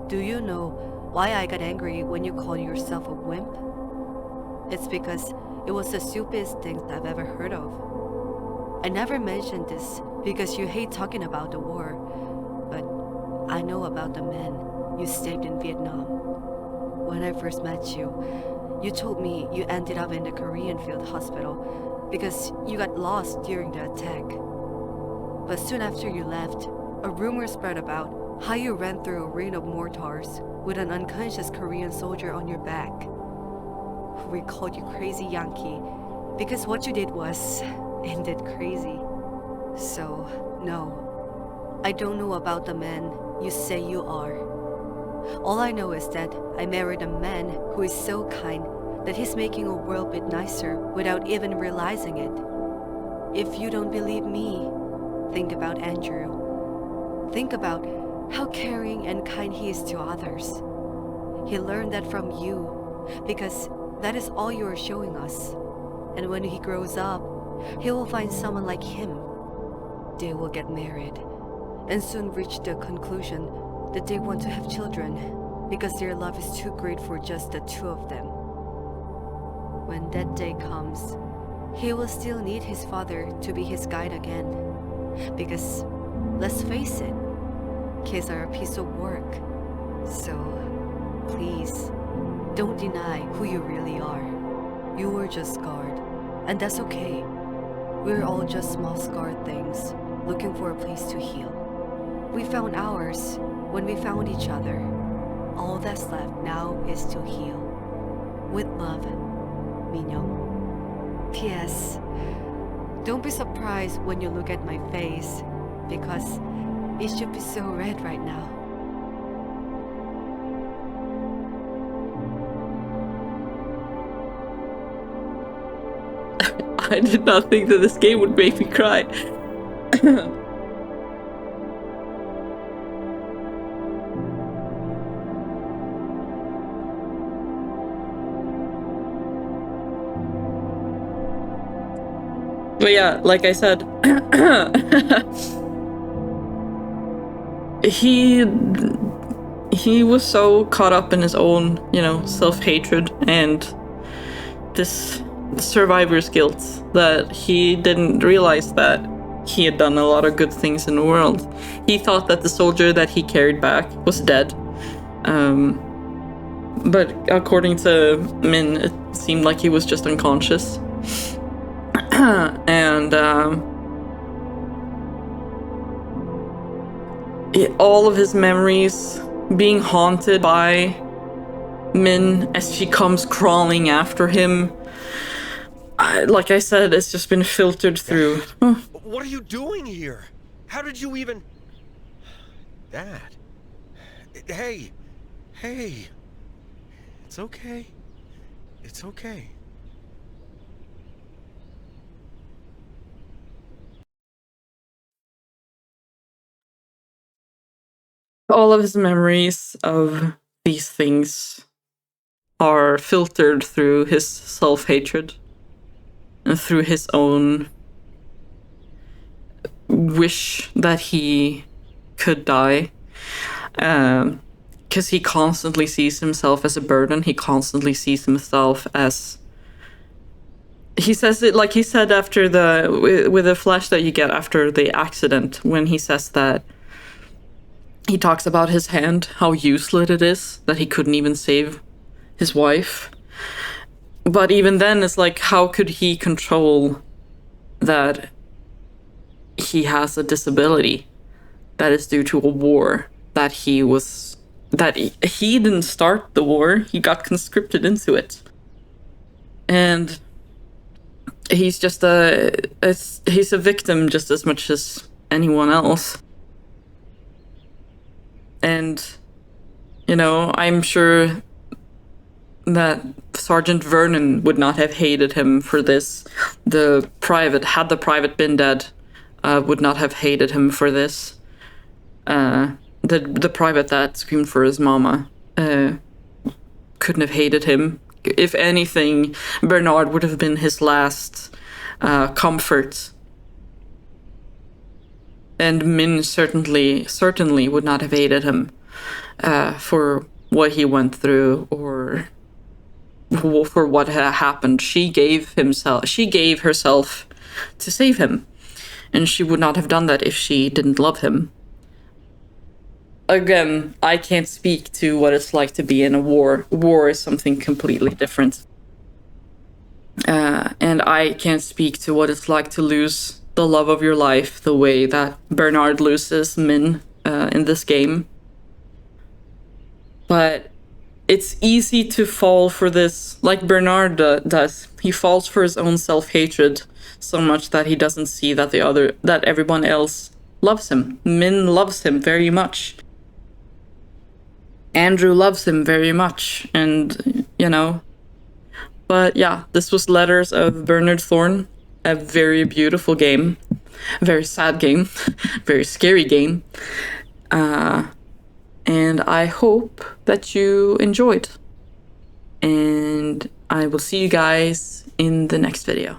Do you know why I got angry when you called yourself a wimp? It's because it was the stupidest thing I've ever heard of. I never mentioned this because you hate talking about the war, but I know about the men you saved in Vietnam. When I first met you, you told me you ended up in the Korean field hospital because you got lost during the attack. But soon after you left, a rumor spread about how you ran through a rain of mortars with an unconscious Korean soldier on your back. We called you Crazy Yankee because what you did was ended crazy. So, no, I don't know about the man you say you are. All I know is that I married a man who is so kind that he's making a world a bit nicer without even realizing it. If you don't believe me, think about Andrew. Think about how caring and kind he is to others. He learned that from you because that is all you are showing us. And when he grows up, he will find someone like him. They will get married and soon reach the conclusion that they want to have children because their love is too great for just the two of them. When that day comes, he will still need his father to be his guide again. Because, let's face it, kids are a piece of work. So, please, don't deny who you really are. You were just scarred, and that's okay. We're all just small scarred things, looking for a place to heal. We found ours when we found each other. All that's left now is to heal. With love, Minyoung. P.S. Don't be surprised when you look at my face, because it should be so red right now. I did not think that this game would make me cry. But yeah, like I said, he was so caught up in his own, self-hatred and this survivor's guilt that he didn't realize that he had done a lot of good things in the world. He thought that the soldier that he carried back was dead. But according to Min, it seemed like he was just unconscious. And all of his memories being haunted by Min as she comes crawling after him. Like I said, it's just been filtered through. What are you doing here? How did you even... Dad. Hey. It's okay. It's okay. All of his memories of these things are filtered through his self-hatred and through his own wish that he could die. Because he constantly sees himself as a burden. He constantly sees himself as... He says it like he said after with the flash that you get after the accident, when he says that he talks about his hand, how useless it is, that he couldn't even save his wife. But even then, it's like, how could he control that he has a disability that is due to a war that he didn't start the war, he got conscripted into it. And he's just he's a victim just as much as anyone else. And, I'm sure that Sergeant Vernon would not have hated him for this. Had the private been dead, would not have hated him for this. The private that screamed for his mama couldn't have hated him. If anything, Bernard would have been his last comfort. And Min certainly would not have hated him for what he went through or for what had happened. She gave herself to save him, and she would not have done that if she didn't love him. Again, I can't speak to what it's like to be in a war. War is something completely different. And I can't speak to what it's like to lose the love of your life the way that Bernard loses Min in this game. But it's easy to fall for this, like Bernard does. He falls for his own self-hatred so much that he doesn't see that everyone else loves him. Min loves him very much. Andrew loves him very much, and, you know. But yeah, this was Letters of Bernard Thorne, a very beautiful game, a very sad game, very scary game. And I hope that you enjoyed. And I will see you guys in the next video.